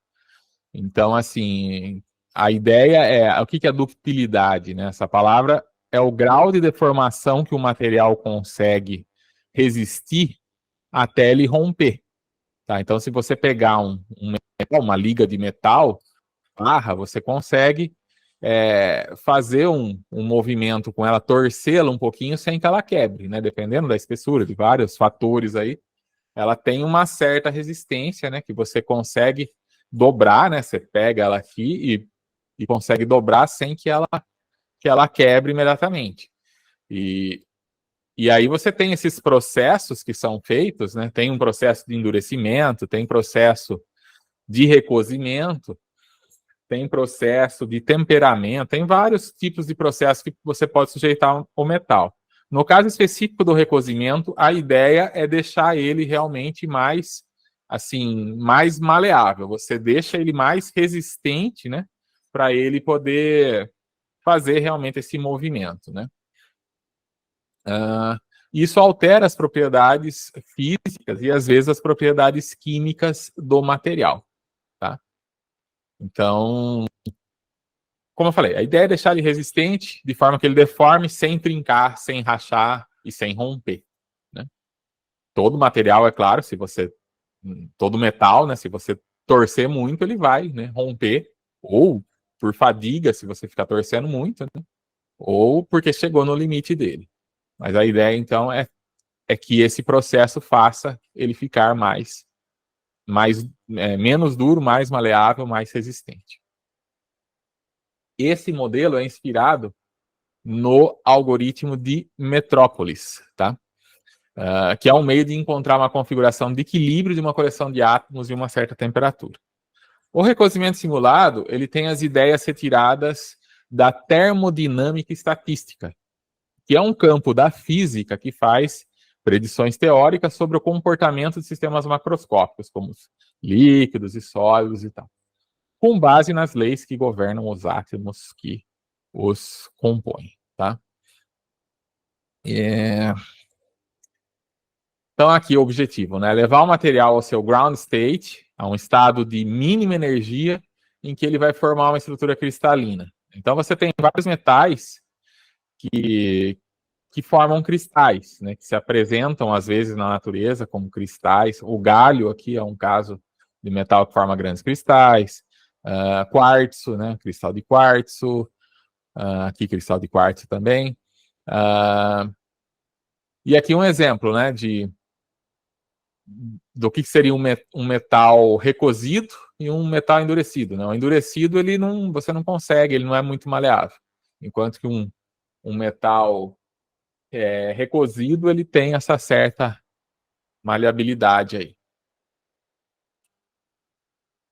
[SPEAKER 1] Então, assim, a ideia é, o que é ductilidade, né? Essa palavra é o grau de deformação que o material consegue resistir até ele romper, tá? Então, se você pegar uma liga de metal, você consegue fazer um movimento com ela, torcê-la um pouquinho sem que ela quebre, né? Dependendo da espessura, de vários fatores aí, ela tem uma certa resistência, né? Que você consegue dobrar, né? Você pega ela aqui e consegue dobrar sem que ela quebre imediatamente. E aí você tem esses processos que são feitos, né? Tem um processo de endurecimento, tem processo de recozimento, tem processo de temperamento, tem vários tipos de processos que você pode sujeitar o metal. No caso específico do recozimento, a ideia é deixar ele realmente mais, assim, mais maleável. Você deixa ele mais resistente, né, para ele poder fazer realmente esse movimento, né? Isso altera as propriedades físicas e às vezes as propriedades químicas do material, tá? Então, como eu falei, a ideia é deixar ele resistente, de forma que ele deforme sem trincar, sem rachar e sem romper, né? Todo material, é claro, todo metal, né? Se você torcer muito, ele vai, né, romper, ou por fadiga, se você ficar torcendo muito, né? Ou porque chegou no limite dele. Mas a ideia, então, é que esse processo faça ele ficar menos duro, mais maleável, mais resistente. Esse modelo é inspirado no algoritmo de Metrópolis, tá? Que é um meio de encontrar uma configuração de equilíbrio de uma coleção de átomos em uma certa temperatura. O recozimento simulado, ele tem as ideias retiradas da termodinâmica estatística, que é um campo da física que faz predições teóricas sobre o comportamento de sistemas macroscópicos, como os líquidos e sólidos e tal, com base nas leis que governam os átomos que os compõem, tá? Então, aqui o objetivo, né? Levar o material ao seu ground state, a um estado de mínima energia, em que ele vai formar uma estrutura cristalina. Então, você tem vários metais que formam cristais, né? Que se apresentam, às vezes, na natureza como cristais. O galho aqui é um caso de metal que forma grandes cristais. Quartzo, né? Cristal de quartzo. Aqui, cristal de quartzo também. E aqui um exemplo, né? Do que seria um metal recozido e um metal endurecido, né? O endurecido, você não consegue, ele não é muito maleável. Enquanto que um metal recozido, ele tem essa certa maleabilidade aí.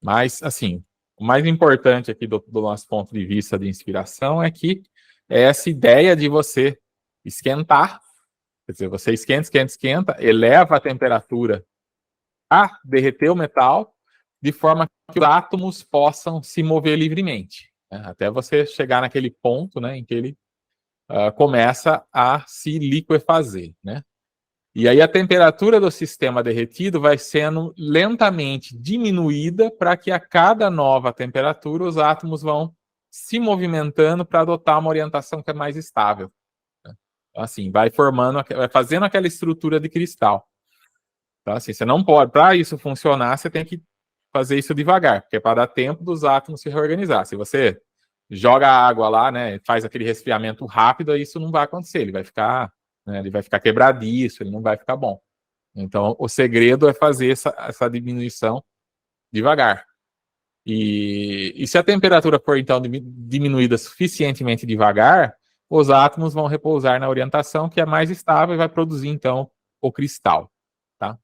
[SPEAKER 1] Mas, assim, o mais importante aqui do nosso ponto de vista de inspiração é que é essa ideia de você esquentar, quer dizer, você esquenta, eleva a temperatura derreter o metal, de forma que os átomos possam se mover livremente, né? Até você chegar naquele ponto, né, em que ele começa a se liquefazer, né? E aí a temperatura do sistema derretido vai sendo lentamente diminuída para que a cada nova temperatura os átomos vão se movimentando para adotar uma orientação que é mais estável, né? Então, assim, vai fazendo aquela estrutura de cristal. Então, assim, você não pode, para isso funcionar, você tem que fazer isso devagar, porque é para dar tempo dos átomos se reorganizar. Se você joga água lá, né, faz aquele resfriamento rápido, isso não vai acontecer, ele vai ficar quebradiço, ele não vai ficar bom. Então, o segredo é fazer essa diminuição devagar. E se a temperatura for, então, diminuída suficientemente devagar, os átomos vão repousar na orientação que é mais estável e vai produzir, então, o cristal, tá?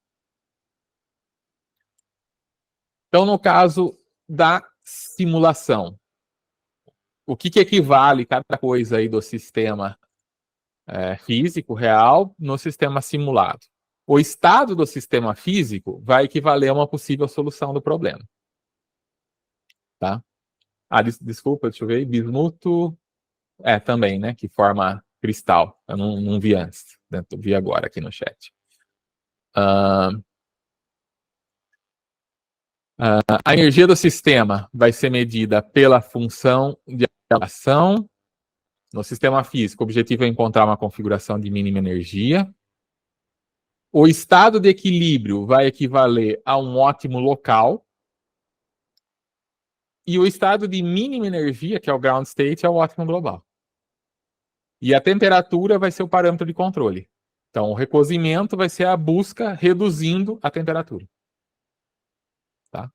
[SPEAKER 1] Então, no caso da simulação, o que equivale cada coisa aí do sistema físico real no sistema simulado? O estado do sistema físico vai equivaler a uma possível solução do problema, tá? Desculpa, deixa eu ver, bismuto também, né, que forma cristal. Eu não vi antes, né, vi agora aqui no chat. A energia do sistema vai ser medida pela função de ação. No sistema físico, o objetivo é encontrar uma configuração de mínima energia. O estado de equilíbrio vai equivaler a um ótimo local. E o estado de mínima energia, que é o ground state, é o ótimo global. E a temperatura vai ser o parâmetro de controle. Então, o recozimento vai ser a busca reduzindo a temperatura. Tá?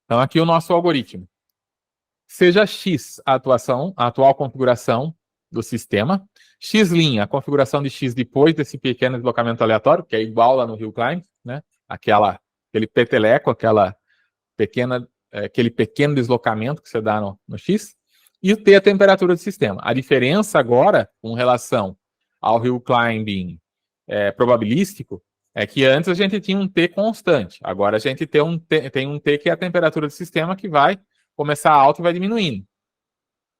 [SPEAKER 1] Então, aqui o nosso algoritmo. Seja X a atual configuração do sistema, X', a configuração de X depois desse pequeno deslocamento aleatório, que é igual lá no Hill Climb, né? Aquele peteleco, aquele pequeno deslocamento que você dá no X, e T a temperatura do sistema. A diferença agora, com relação ao Hill Climbing probabilístico, é que antes a gente tinha um T constante. Agora a gente tem um T que é a temperatura do sistema que vai começar alto e vai diminuindo.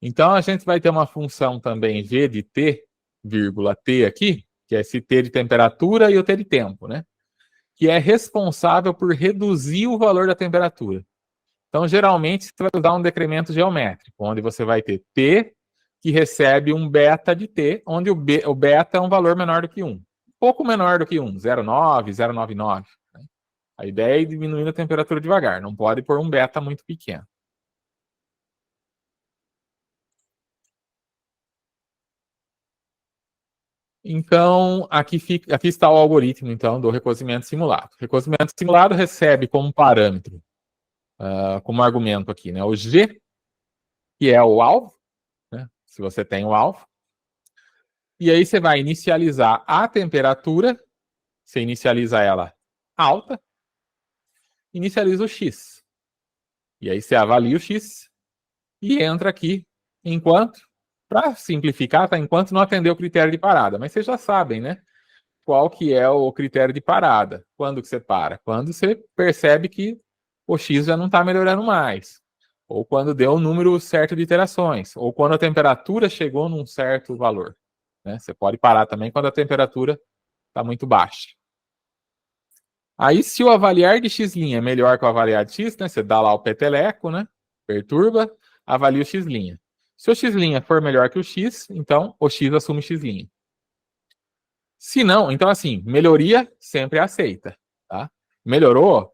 [SPEAKER 1] Então a gente vai ter uma função também G de T, vírgula T aqui, que é esse T de temperatura e o T de tempo, né? Que é responsável por reduzir o valor da temperatura. Então, geralmente, você vai usar um decremento geométrico, onde você vai ter T, que recebe um beta de T, onde o beta é um valor menor do que 1. Pouco menor do que 1, 0,9, 0,99. Né? A ideia é ir diminuindo a temperatura devagar, não pode pôr um beta muito pequeno. Então, aqui está o algoritmo então, do recozimento simulado. O recozimento simulado recebe como parâmetro, como argumento aqui, né, o G, que é o alvo, né, se você tem o alvo. E aí você vai inicializar a temperatura, você inicializa ela alta, inicializa o X. E aí você avalia o X e entra aqui enquanto, para simplificar, tá? Enquanto não atender o critério de parada. Mas vocês já sabem, né? Qual que é o critério de parada. Quando que você para? Quando você percebe que o X já não está melhorando mais. Ou quando deu um número certo de iterações. Ou quando a temperatura chegou num certo valor. Né? Você pode parar também quando a temperatura está muito baixa. Aí, se o avaliar de X' é melhor que o avaliar de X, né? Você dá lá o peteleco, né? Perturba, avalia o X'. Se o X' for melhor que o X, então o X assume X'. Se não, então assim, melhoria sempre aceita, tá? Melhorou?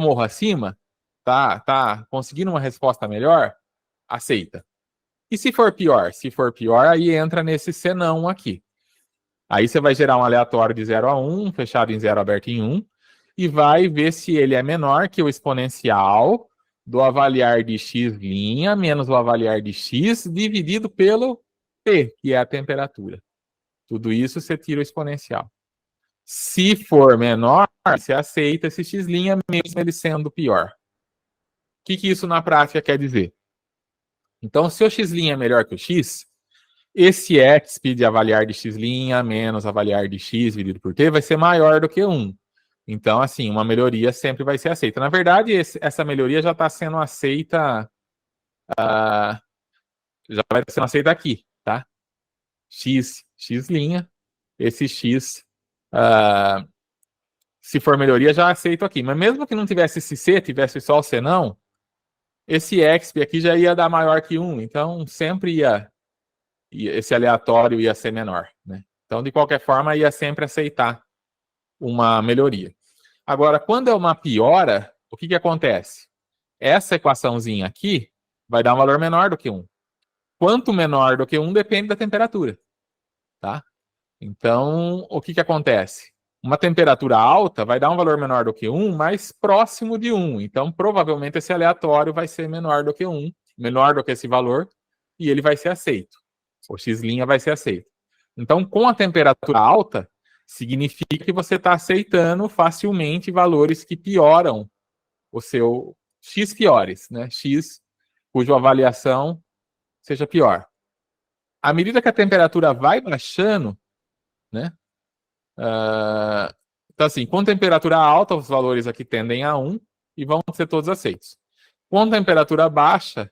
[SPEAKER 1] Morro acima? Tá conseguindo uma resposta melhor? Aceita. E se for pior? Se for pior, aí entra nesse senão aqui. Aí você vai gerar um aleatório de 0 a 1, fechado em 0, aberto em 1, e vai ver se ele é menor que o exponencial do avaliar de x' menos o avaliar de x dividido pelo T, que é a temperatura. Tudo isso você tira o exponencial. Se for menor, você aceita esse x', mesmo ele sendo pior. O que isso na prática quer dizer? Então, se o x' é melhor que o x, esse exp de avaliar de x' menos avaliar de x dividido por t vai ser maior do que 1. Então, assim, uma melhoria sempre vai ser aceita. Na verdade, essa melhoria já está sendo aceita, já vai sendo aceita aqui, tá? X', esse x, se for melhoria, já aceito aqui. Mas mesmo que não tivesse esse c, tivesse só o senão, esse exp aqui já ia dar maior que 1. Então, sempre esse aleatório ia ser menor, né? Então, de qualquer forma, ia sempre aceitar uma melhoria. Agora, quando é uma piora, o que acontece? Essa equaçãozinha aqui vai dar um valor menor do que 1. Quanto menor do que 1 depende da temperatura, tá? Então, o que acontece? Uma temperatura alta vai dar um valor menor do que 1, mais próximo de 1. Então, provavelmente, esse aleatório vai ser menor do que 1, menor do que esse valor, e ele vai ser aceito. O x' vai ser aceito. Então, com a temperatura alta, significa que você está aceitando facilmente valores que pioram o seu x piores, né? X cuja avaliação seja pior. À medida que a temperatura vai baixando, né? Então, assim, com temperatura alta, os valores aqui tendem a 1 e vão ser todos aceitos. Com temperatura baixa,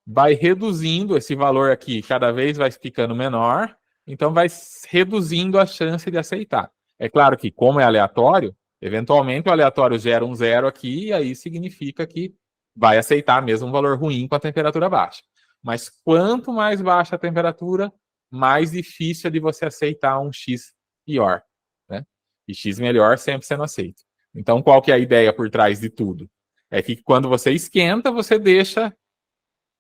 [SPEAKER 1] vai reduzindo esse valor aqui, cada vez vai ficando menor, então vai reduzindo a chance de aceitar. É claro que, como é aleatório, eventualmente o aleatório gera um zero aqui, e aí significa que vai aceitar mesmo um valor ruim com a temperatura baixa. Mas quanto mais baixa a temperatura, mais difícil é de você aceitar um x pior, né? E x melhor sempre sendo aceito. Então, qual que é a ideia por trás de tudo? É que quando você esquenta, você deixa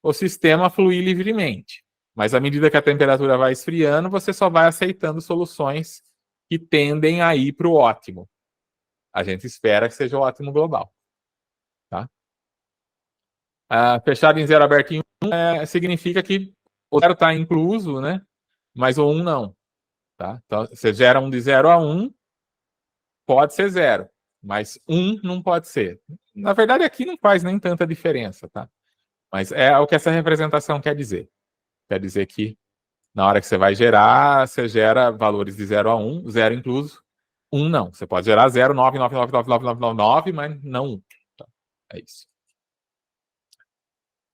[SPEAKER 1] o sistema fluir livremente. Mas à medida que a temperatura vai esfriando, você só vai aceitando soluções que tendem a ir para o ótimo. A gente espera que seja o ótimo global. Tá? Fechado em 0, aberto em 1, significa que o 0 está incluso, né? Mas o 1 não. Tá? Então, você gera um de 0 a 1, pode ser 0, mas 1 não pode ser. Na verdade, aqui não faz nem tanta diferença, tá? Mas é o que essa representação quer dizer. Quer dizer que na hora que você vai gerar, você gera valores de 0 a 1, 0 incluso, 1 não. Você pode gerar 0, 9, 9, 9, 9, 9, 9, 9, 9, mas não 1. Tá? É isso.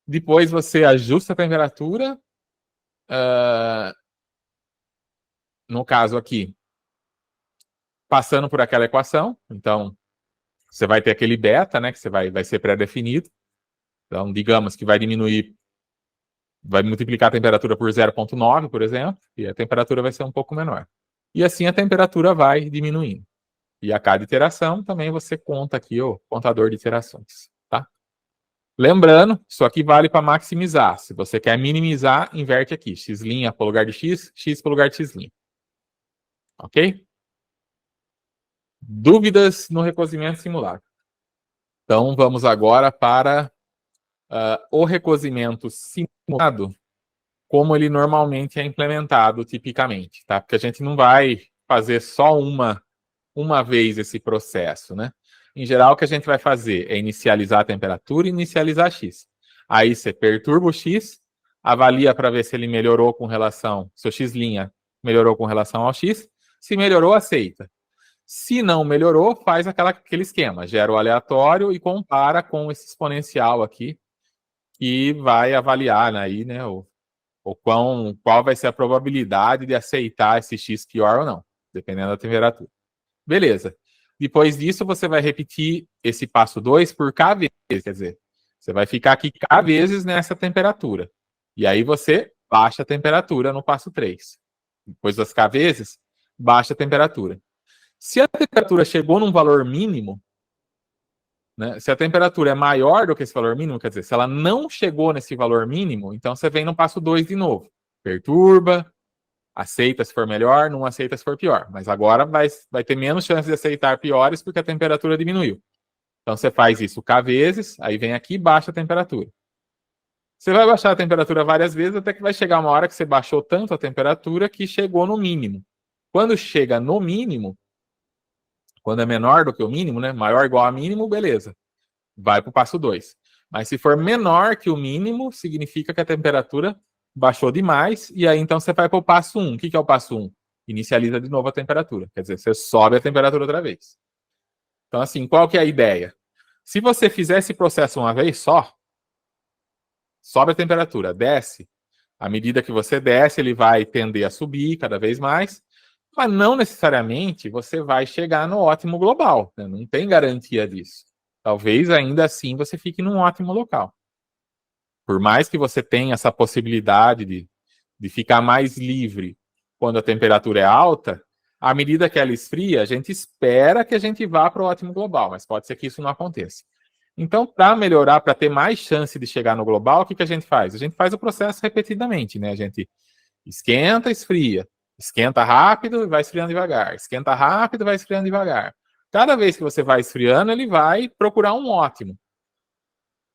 [SPEAKER 1] Depois você ajusta a temperatura. No caso aqui, passando por aquela equação. Então, você vai ter aquele beta, né, que você vai ser pré-definido. Então, digamos que vai diminuir, vai multiplicar a temperatura por 0,9, por exemplo, e a temperatura vai ser um pouco menor. E assim a temperatura vai diminuindo. E a cada iteração também você conta aqui o contador de iterações, tá? Lembrando, isso aqui vale para maximizar. Se você quer minimizar, inverte aqui. X' para o lugar de x, x para o lugar de x'. Ok? Dúvidas no recozimento simulado. Então, vamos agora para o recozimento simulado, como ele normalmente é implementado tipicamente, tá? Porque a gente não vai fazer só uma vez esse processo, né? Em geral, o que a gente vai fazer é inicializar a temperatura e inicializar x. Aí você perturba o x, avalia para ver se ele melhorou com relação, se o x' melhorou com relação ao x. Se melhorou, aceita. Se não melhorou, faz aquele esquema, gera o aleatório e compara com esse exponencial aqui, que vai avaliar, né, aí, né, qual vai ser a probabilidade de aceitar esse x pior ou não, dependendo da temperatura. Beleza. Depois disso, você vai repetir esse passo 2 por k vezes, quer dizer, você vai ficar aqui k vezes nessa temperatura. E aí você baixa a temperatura no passo 3. Depois das k vezes, baixa a temperatura. Se a temperatura chegou num valor mínimo, né, se a temperatura é maior do que esse valor mínimo, quer dizer, se ela não chegou nesse valor mínimo, então você vem no passo 2 de novo. Perturba, aceita se for melhor, não aceita se for pior. Mas agora vai ter menos chance de aceitar piores porque a temperatura diminuiu. Então você faz isso k vezes, aí vem aqui e baixa a temperatura. Você vai baixar a temperatura várias vezes até que vai chegar uma hora que você baixou tanto a temperatura que chegou no mínimo. Quando chega no mínimo, quando é menor do que o mínimo, né, maior ou igual a mínimo, beleza. Vai para o passo 2. Mas se for menor que o mínimo, significa que a temperatura baixou demais, e aí então você vai para o passo 1. O que é o passo 1? Inicializa de novo a temperatura. Quer dizer, você sobe a temperatura outra vez. Então, assim, qual que é a ideia? Se você fizer esse processo uma vez só, sobe a temperatura, desce. À medida que você desce, ele vai tender a subir cada vez mais, mas não necessariamente você vai chegar no ótimo global, né? Não tem garantia disso. Talvez ainda assim você fique num ótimo local. Por mais que você tenha essa possibilidade de ficar mais livre quando a temperatura é alta, à medida que ela esfria, a gente espera que a gente vá para o ótimo global, mas pode ser que isso não aconteça. Então, para melhorar, para ter mais chance de chegar no global, o que a gente faz? A gente faz o processo repetidamente, né? A gente esquenta, esfria, esquenta rápido e vai esfriando devagar, esquenta rápido e vai esfriando devagar. Cada vez que você vai esfriando, ele vai procurar um ótimo.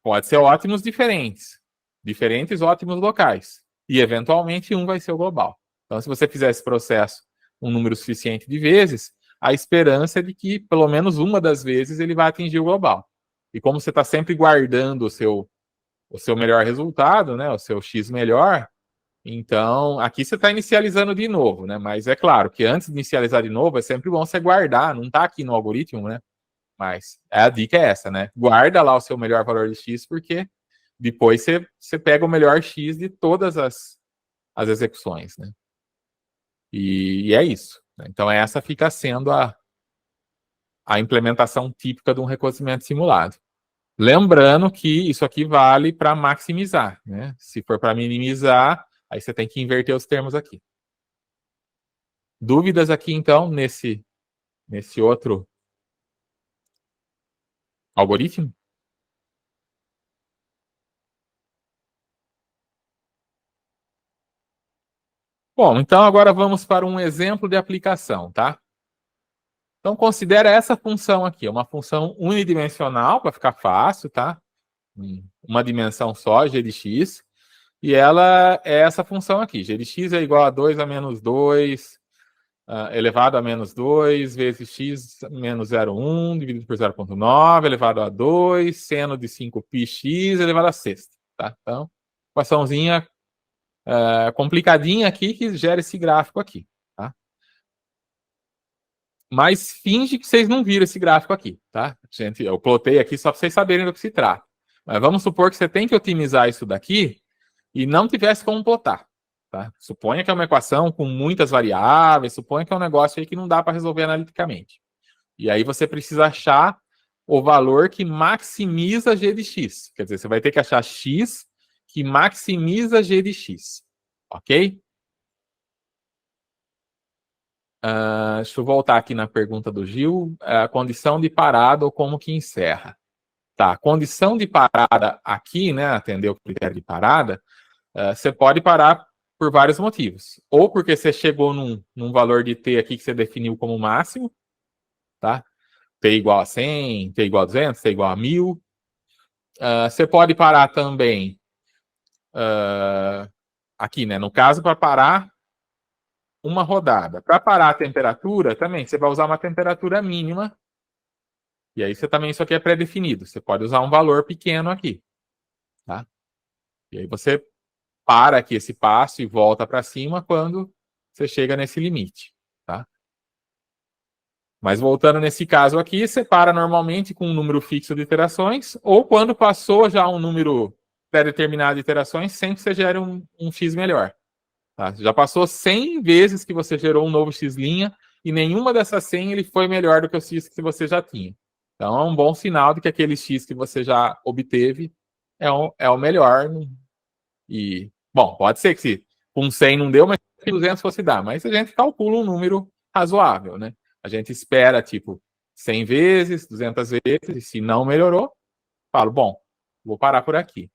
[SPEAKER 1] Pode ser ótimos diferentes, diferentes ótimos locais. E, eventualmente, um vai ser o global. Então, se você fizer esse processo um número suficiente de vezes, a esperança é de que, pelo menos uma das vezes, ele vai atingir o global. E como você está sempre guardando o seu melhor resultado, né, o seu X melhor, então, aqui você está inicializando de novo, né? Mas é claro que antes de inicializar de novo, é sempre bom você guardar, não está aqui no algoritmo, né? Mas a dica é essa, né? Guarda lá o seu melhor valor de X, porque depois você pega o melhor X de todas as execuções, né? E é isso. Né? Então, essa fica sendo a implementação típica de um reconhecimento simulado. Lembrando que isso aqui vale para maximizar, né? Se for para minimizar, aí você tem que inverter os termos aqui. Dúvidas aqui, então, nesse outro algoritmo? Bom, então agora vamos para um exemplo de aplicação, tá? Então, considera essa função aqui, uma função unidimensional, para ficar fácil, tá? Uma dimensão só, g de x, e ela é essa função aqui, g de x é igual a 2 a menos 2, elevado a menos 2, vezes x menos 0,1, dividido por 0,9, elevado a 2, seno de 5πx, elevado a sexta, tá? Então, equaçãozinha complicadinha aqui que gera esse gráfico aqui, tá? Mas finge que vocês não viram esse gráfico aqui, tá? Gente, eu plotei aqui só para vocês saberem do que se trata. Mas vamos supor que você tem que otimizar isso daqui e não tivesse como plotar, tá? Suponha que é uma equação com muitas variáveis, suponha que é um negócio aí que não dá para resolver analiticamente. E aí você precisa achar o valor que maximiza g de x. Quer dizer, você vai ter que achar x que maximiza g de x. Ok? Deixa eu voltar aqui na pergunta do Gil. A condição de parada ou como que encerra? Tá, condição de parada aqui, né, atender o critério de parada, você pode parar por vários motivos. Ou porque você chegou num valor de t aqui que você definiu como máximo, tá? T igual a 100, T igual a 200, T igual a 1000. Você pode parar também aqui, né, no caso, para parar uma rodada. Para parar a temperatura, também, você vai usar uma temperatura mínima. E aí você também, isso aqui é pré-definido. Você pode usar um valor pequeno aqui, tá? E aí você para aqui esse passo e volta para cima quando você chega nesse limite, tá? Mas voltando nesse caso aqui, você para normalmente com um número fixo de iterações, ou quando passou já um número pré-determinado de iterações, sem que você gere um x melhor. Tá? Já passou 100 vezes que você gerou um novo x' e nenhuma dessas 100 ele foi melhor do que o x que você já tinha. Então é um bom sinal de que aquele x que você já obteve é o melhor. E, bom, pode ser que se com 100 não deu, mas com 200 fosse dar. Mas a gente calcula um número razoável, né? A gente espera, tipo, 100 vezes, 200 vezes, e se não melhorou, falo, bom, vou parar por aqui.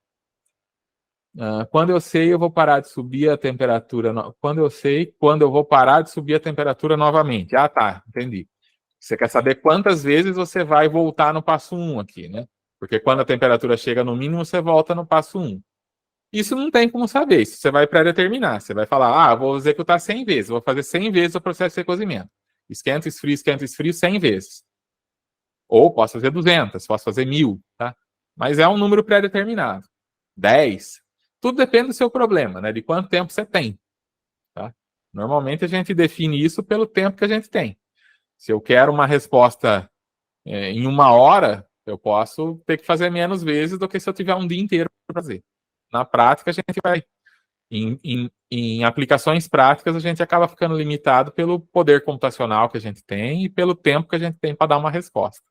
[SPEAKER 1] Quando eu sei, eu vou parar de subir a temperatura. Quando eu sei, quando eu vou parar de subir a temperatura novamente. Ah, tá, entendi. Você quer saber quantas vezes você vai voltar no passo 1 aqui, né? Porque quando a temperatura chega no mínimo, você volta no passo 1. Isso não tem como saber, isso você vai pré-determinar. Você vai falar, vou executar 100 vezes, vou fazer 100 vezes o processo de recozimento. Esquenta, esfrio 100 vezes. Ou posso fazer 200, posso fazer 1000, tá? Mas é um número pré-determinado. 10. Tudo depende do seu problema, né? De quanto tempo você tem. Tá? Normalmente a gente define isso pelo tempo que a gente tem. Se eu quero uma resposta em 1 hora, eu posso ter que fazer menos vezes do que se eu tiver um dia inteiro para fazer. Na prática, a gente vai. Em aplicações práticas, a gente acaba ficando limitado pelo poder computacional que a gente tem e pelo tempo que a gente tem para dar uma resposta.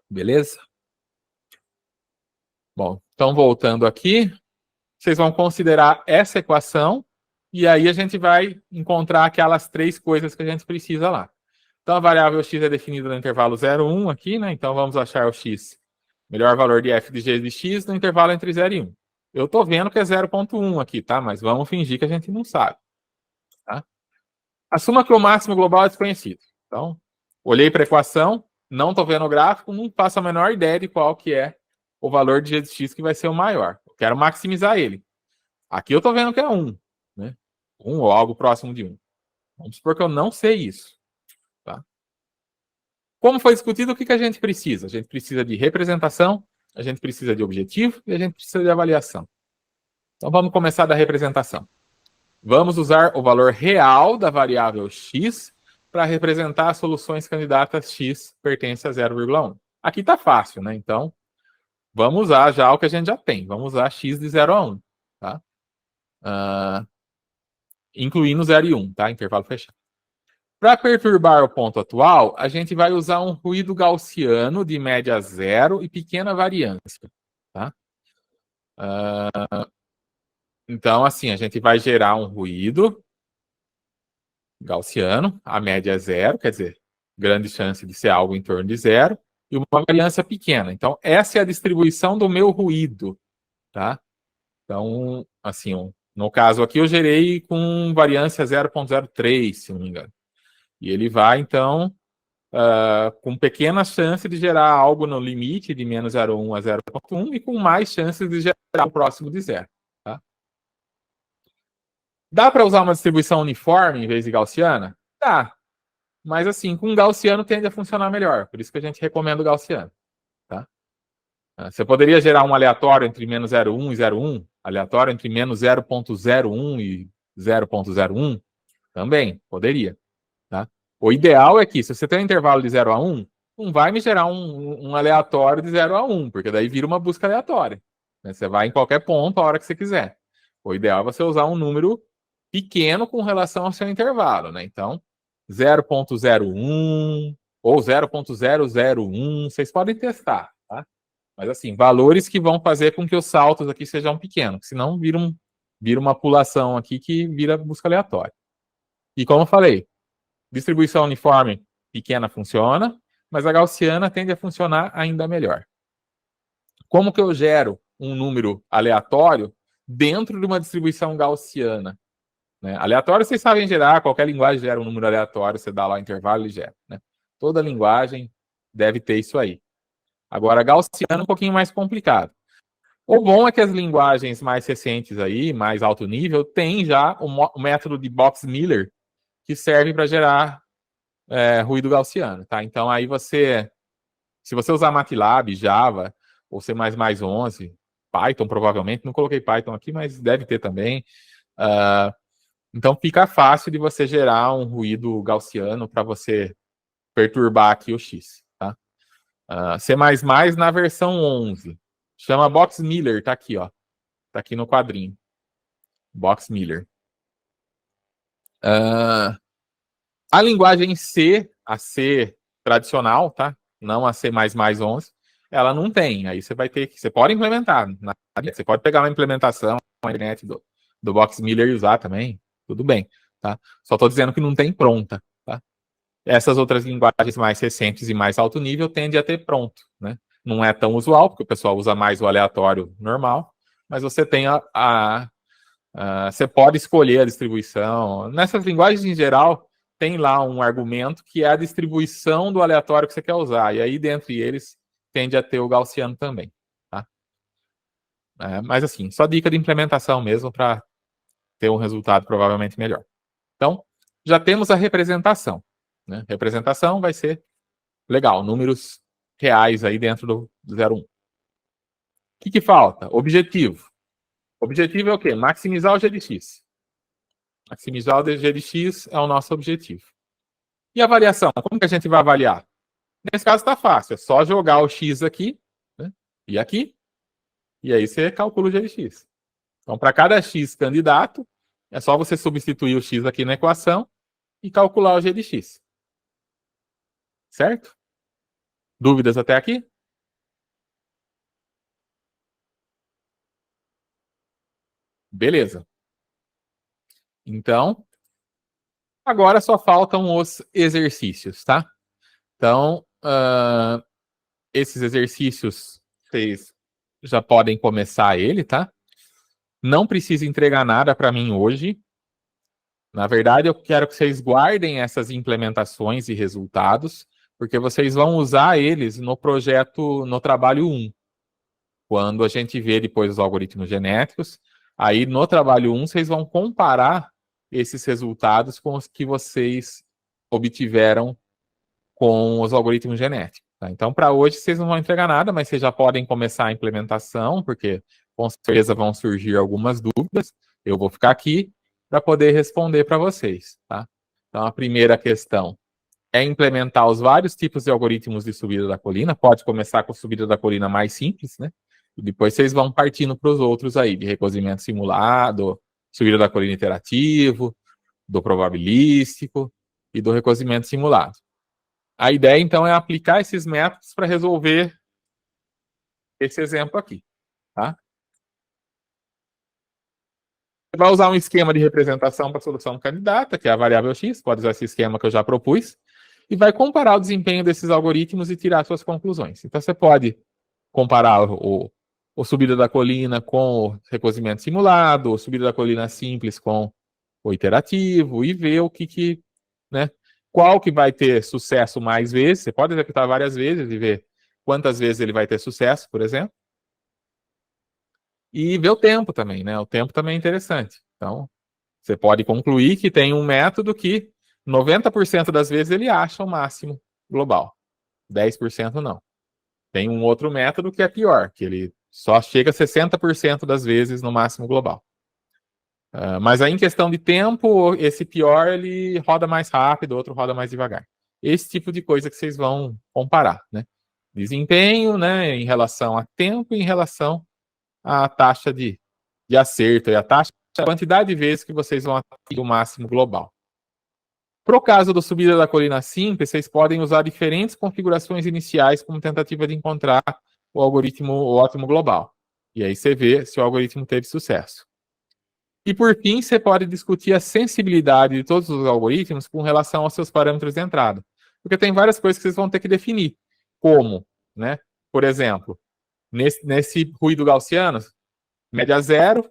[SPEAKER 1] Beleza? Bom, então voltando aqui, vocês vão considerar essa equação e aí a gente vai encontrar aquelas 3 coisas que a gente precisa lá. Então a variável x é definida no intervalo 0 e 1 aqui, né? Então vamos achar o x, melhor valor de f de g de x no intervalo entre 0 e 1. Eu estou vendo que é 0,1 aqui, tá? Mas vamos fingir que a gente não sabe. Tá? Assuma que o máximo global é desconhecido. Então, olhei para a equação, não estou vendo o gráfico, não faço a menor ideia de qual que é o valor de g de x que vai ser o maior. Eu quero maximizar ele. Aqui eu estou vendo que é 1. Né? 1 ou algo próximo de 1. Vamos supor que eu não sei isso. Tá? Como foi discutido, o que a gente precisa? A gente precisa de representação, a gente precisa de objetivo e a gente precisa de avaliação. Então vamos começar da representação. Vamos usar o valor real da variável x para representar as soluções candidatas x pertence a 0,1. Aqui está fácil, né? Então, vamos usar já o que a gente já tem. Vamos usar x de 0 a 1. Tá? Incluindo 0 e 1, tá? Intervalo fechado. Para perturbar o ponto atual, a gente vai usar um ruído gaussiano de média zero e pequena variância. Tá? Então, assim, a gente vai gerar um ruído gaussiano, a média é zero, quer dizer, grande chance de ser algo em torno de zero, e uma variância pequena. Então, essa é a distribuição do meu ruído. Tá? Então, assim, no caso aqui, eu gerei com variância 0,03, se não me engano. E ele vai, então, com pequena chance de gerar algo no limite de menos 0,1 a 0,1 e com mais chances de gerar o próximo de zero. Tá? Dá para usar uma distribuição uniforme em vez de gaussiana? Dá. Mas, assim, com gaussiano tende a funcionar melhor. Por isso que a gente recomenda o gaussiano. Tá? Você poderia gerar um aleatório entre menos 0,1 e 0,1? Aleatório entre menos 0,01 e 0,01? Também, poderia. Tá? O ideal é que, se você tem um intervalo de 0 a 1, não vai me gerar um aleatório de 0 a 1, porque daí vira uma busca aleatória. Né? Você vai em qualquer ponto a hora que você quiser. O ideal é você usar um número pequeno com relação ao seu intervalo. Né? Então, 0,01 ou 0,001, vocês podem testar. Tá? Mas, assim, valores que vão fazer com que os saltos aqui sejam pequenos, senão vira uma pulação aqui que vira busca aleatória. E como eu falei, distribuição uniforme pequena funciona, mas a gaussiana tende a funcionar ainda melhor. Como que eu gero um número aleatório dentro de uma distribuição gaussiana? Né? Aleatório vocês sabem gerar, qualquer linguagem gera um número aleatório, você dá lá o intervalo e gera. Né? Toda linguagem deve ter isso aí. Agora, gaussiano é um pouquinho mais complicado. O bom é que as linguagens mais recentes aí, mais alto nível, têm já o método de Box-Miller, que serve para gerar ruído gaussiano, tá? Então, aí se você usar MATLAB, Java, ou C++11, Python, provavelmente, não coloquei Python aqui, mas deve ter também. Então, fica fácil de você gerar um ruído gaussiano para você perturbar aqui o X, tá? C++ na versão 11. Chama Box-Miller, tá aqui, ó. Tá aqui no quadrinho. Box-Miller. A linguagem C, a C tradicional, tá? Não a C++11, ela não tem. Aí você vai ter que... Você pode implementar. Você pode pegar uma implementação na internet do Box-Miller e usar também. Tudo bem, tá? Só estou dizendo que não tem pronta, tá? Essas outras linguagens mais recentes e mais alto nível tendem a ter pronto, né? Não é tão usual, porque o pessoal usa mais o aleatório normal, mas você tem você pode escolher a distribuição. Nessas linguagens, em geral, tem lá um argumento que é a distribuição do aleatório que você quer usar. E aí, dentre eles, tende a ter o gaussiano também. Tá? Mas, assim, só dica de implementação mesmo para ter um resultado provavelmente melhor. Então, já temos a representação. Né? Representação vai ser legal, números reais aí dentro do 0,1. O que falta? Objetivo. O objetivo é o quê? Maximizar o G de x. Maximizar o G de x é o nosso objetivo. E a variação? Como que a gente vai avaliar? Nesse caso está fácil, é só jogar o x aqui, né, e aqui, e aí você calcula o G de x. Então, para cada x candidato, é só você substituir o x aqui na equação e calcular o G de x. Certo? Dúvidas até aqui? Beleza. Então, agora só faltam os exercícios, tá? Então, esses exercícios, vocês já podem começar ele, tá? Não precisa entregar nada para mim hoje. Na verdade, eu quero que vocês guardem essas implementações e resultados, porque vocês vão usar eles no projeto, no trabalho 1. Quando a gente vê depois os algoritmos genéticos, aí no trabalho 1 vocês vão comparar esses resultados com os que vocês obtiveram com os algoritmos genéticos. Tá? Então, para hoje, vocês não vão entregar nada, mas vocês já podem começar a implementação, porque com certeza vão surgir algumas dúvidas. Eu vou ficar aqui para poder responder para vocês. Tá? Então, a primeira questão é implementar os vários tipos de algoritmos de subida da colina. Pode começar com a subida da colina mais simples, né? E depois vocês vão partindo para os outros aí, de recozimento simulado, subida da colina iterativo, do probabilístico e do recozimento simulado. A ideia, então, é aplicar esses métodos para resolver esse exemplo aqui, tá? Você vai usar um esquema de representação para a solução candidata, que é a variável x, pode usar esse esquema que eu já propus, e vai comparar o desempenho desses algoritmos e tirar suas conclusões. Então, você pode comparar o subida da colina com o recozimento simulado, o subida da colina simples com o iterativo, e ver o que né, qual que vai ter sucesso mais vezes. Você pode executar várias vezes e ver quantas vezes ele vai ter sucesso, por exemplo. E ver o tempo também, né? O tempo também é interessante. Então, você pode concluir que tem um método que 90% das vezes ele acha o máximo global. 10% não. Tem um outro método que é pior, que ele só chega a 60% das vezes no máximo global. Mas aí, em questão de tempo, esse pior ele roda mais rápido, o outro roda mais devagar. Esse tipo de coisa que vocês vão comparar, né? Desempenho, né, em relação a tempo e em relação à taxa de acerto e a quantidade de vezes que vocês vão atingir o máximo global. Para o caso da subida da colina simples, vocês podem usar diferentes configurações iniciais como tentativa de encontrar o algoritmo, o ótimo global. E aí você vê se o algoritmo teve sucesso. E por fim, você pode discutir a sensibilidade de todos os algoritmos com relação aos seus parâmetros de entrada. Porque tem várias coisas que vocês vão ter que definir. Como, né? Por exemplo, nesse ruído gaussiano, média zero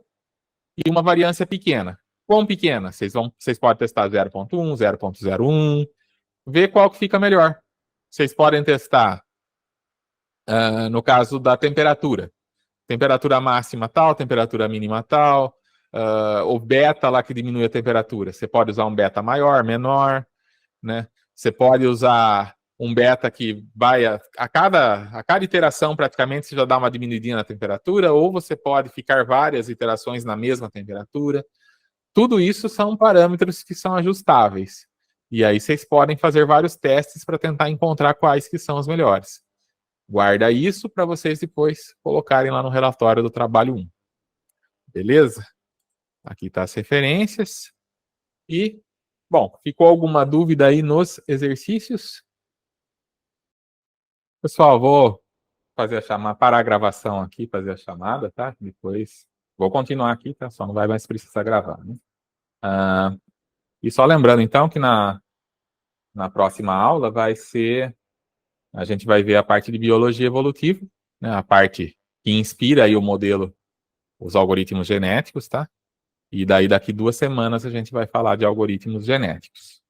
[SPEAKER 1] e uma variância pequena. Quão pequena? Vocês podem testar 0.1, 0.01, ver qual que fica melhor. Vocês podem testar, no caso da temperatura. Temperatura máxima tal, temperatura mínima tal, o beta lá que diminui a temperatura. Você pode usar um beta maior, menor, né? Você pode usar um beta que vai a cada iteração praticamente você já dá uma diminuidinha na temperatura, ou você pode ficar várias iterações na mesma temperatura. Tudo isso são parâmetros que são ajustáveis. E aí vocês podem fazer vários testes para tentar encontrar quais que são os melhores. Guarda isso para vocês depois colocarem lá no relatório do trabalho 1. Beleza? Aqui está as referências. E, bom, ficou alguma dúvida aí nos exercícios? Pessoal, vou fazer a chamada, parar a gravação aqui, fazer a chamada, tá? Depois vou continuar aqui, tá? Só não vai mais precisar gravar, né? E só lembrando, então, que na próxima aula a gente vai ver a parte de biologia evolutiva, né? A parte que inspira aí o modelo, os algoritmos genéticos, tá? E daí, daqui 2 semanas, a gente vai falar de algoritmos genéticos.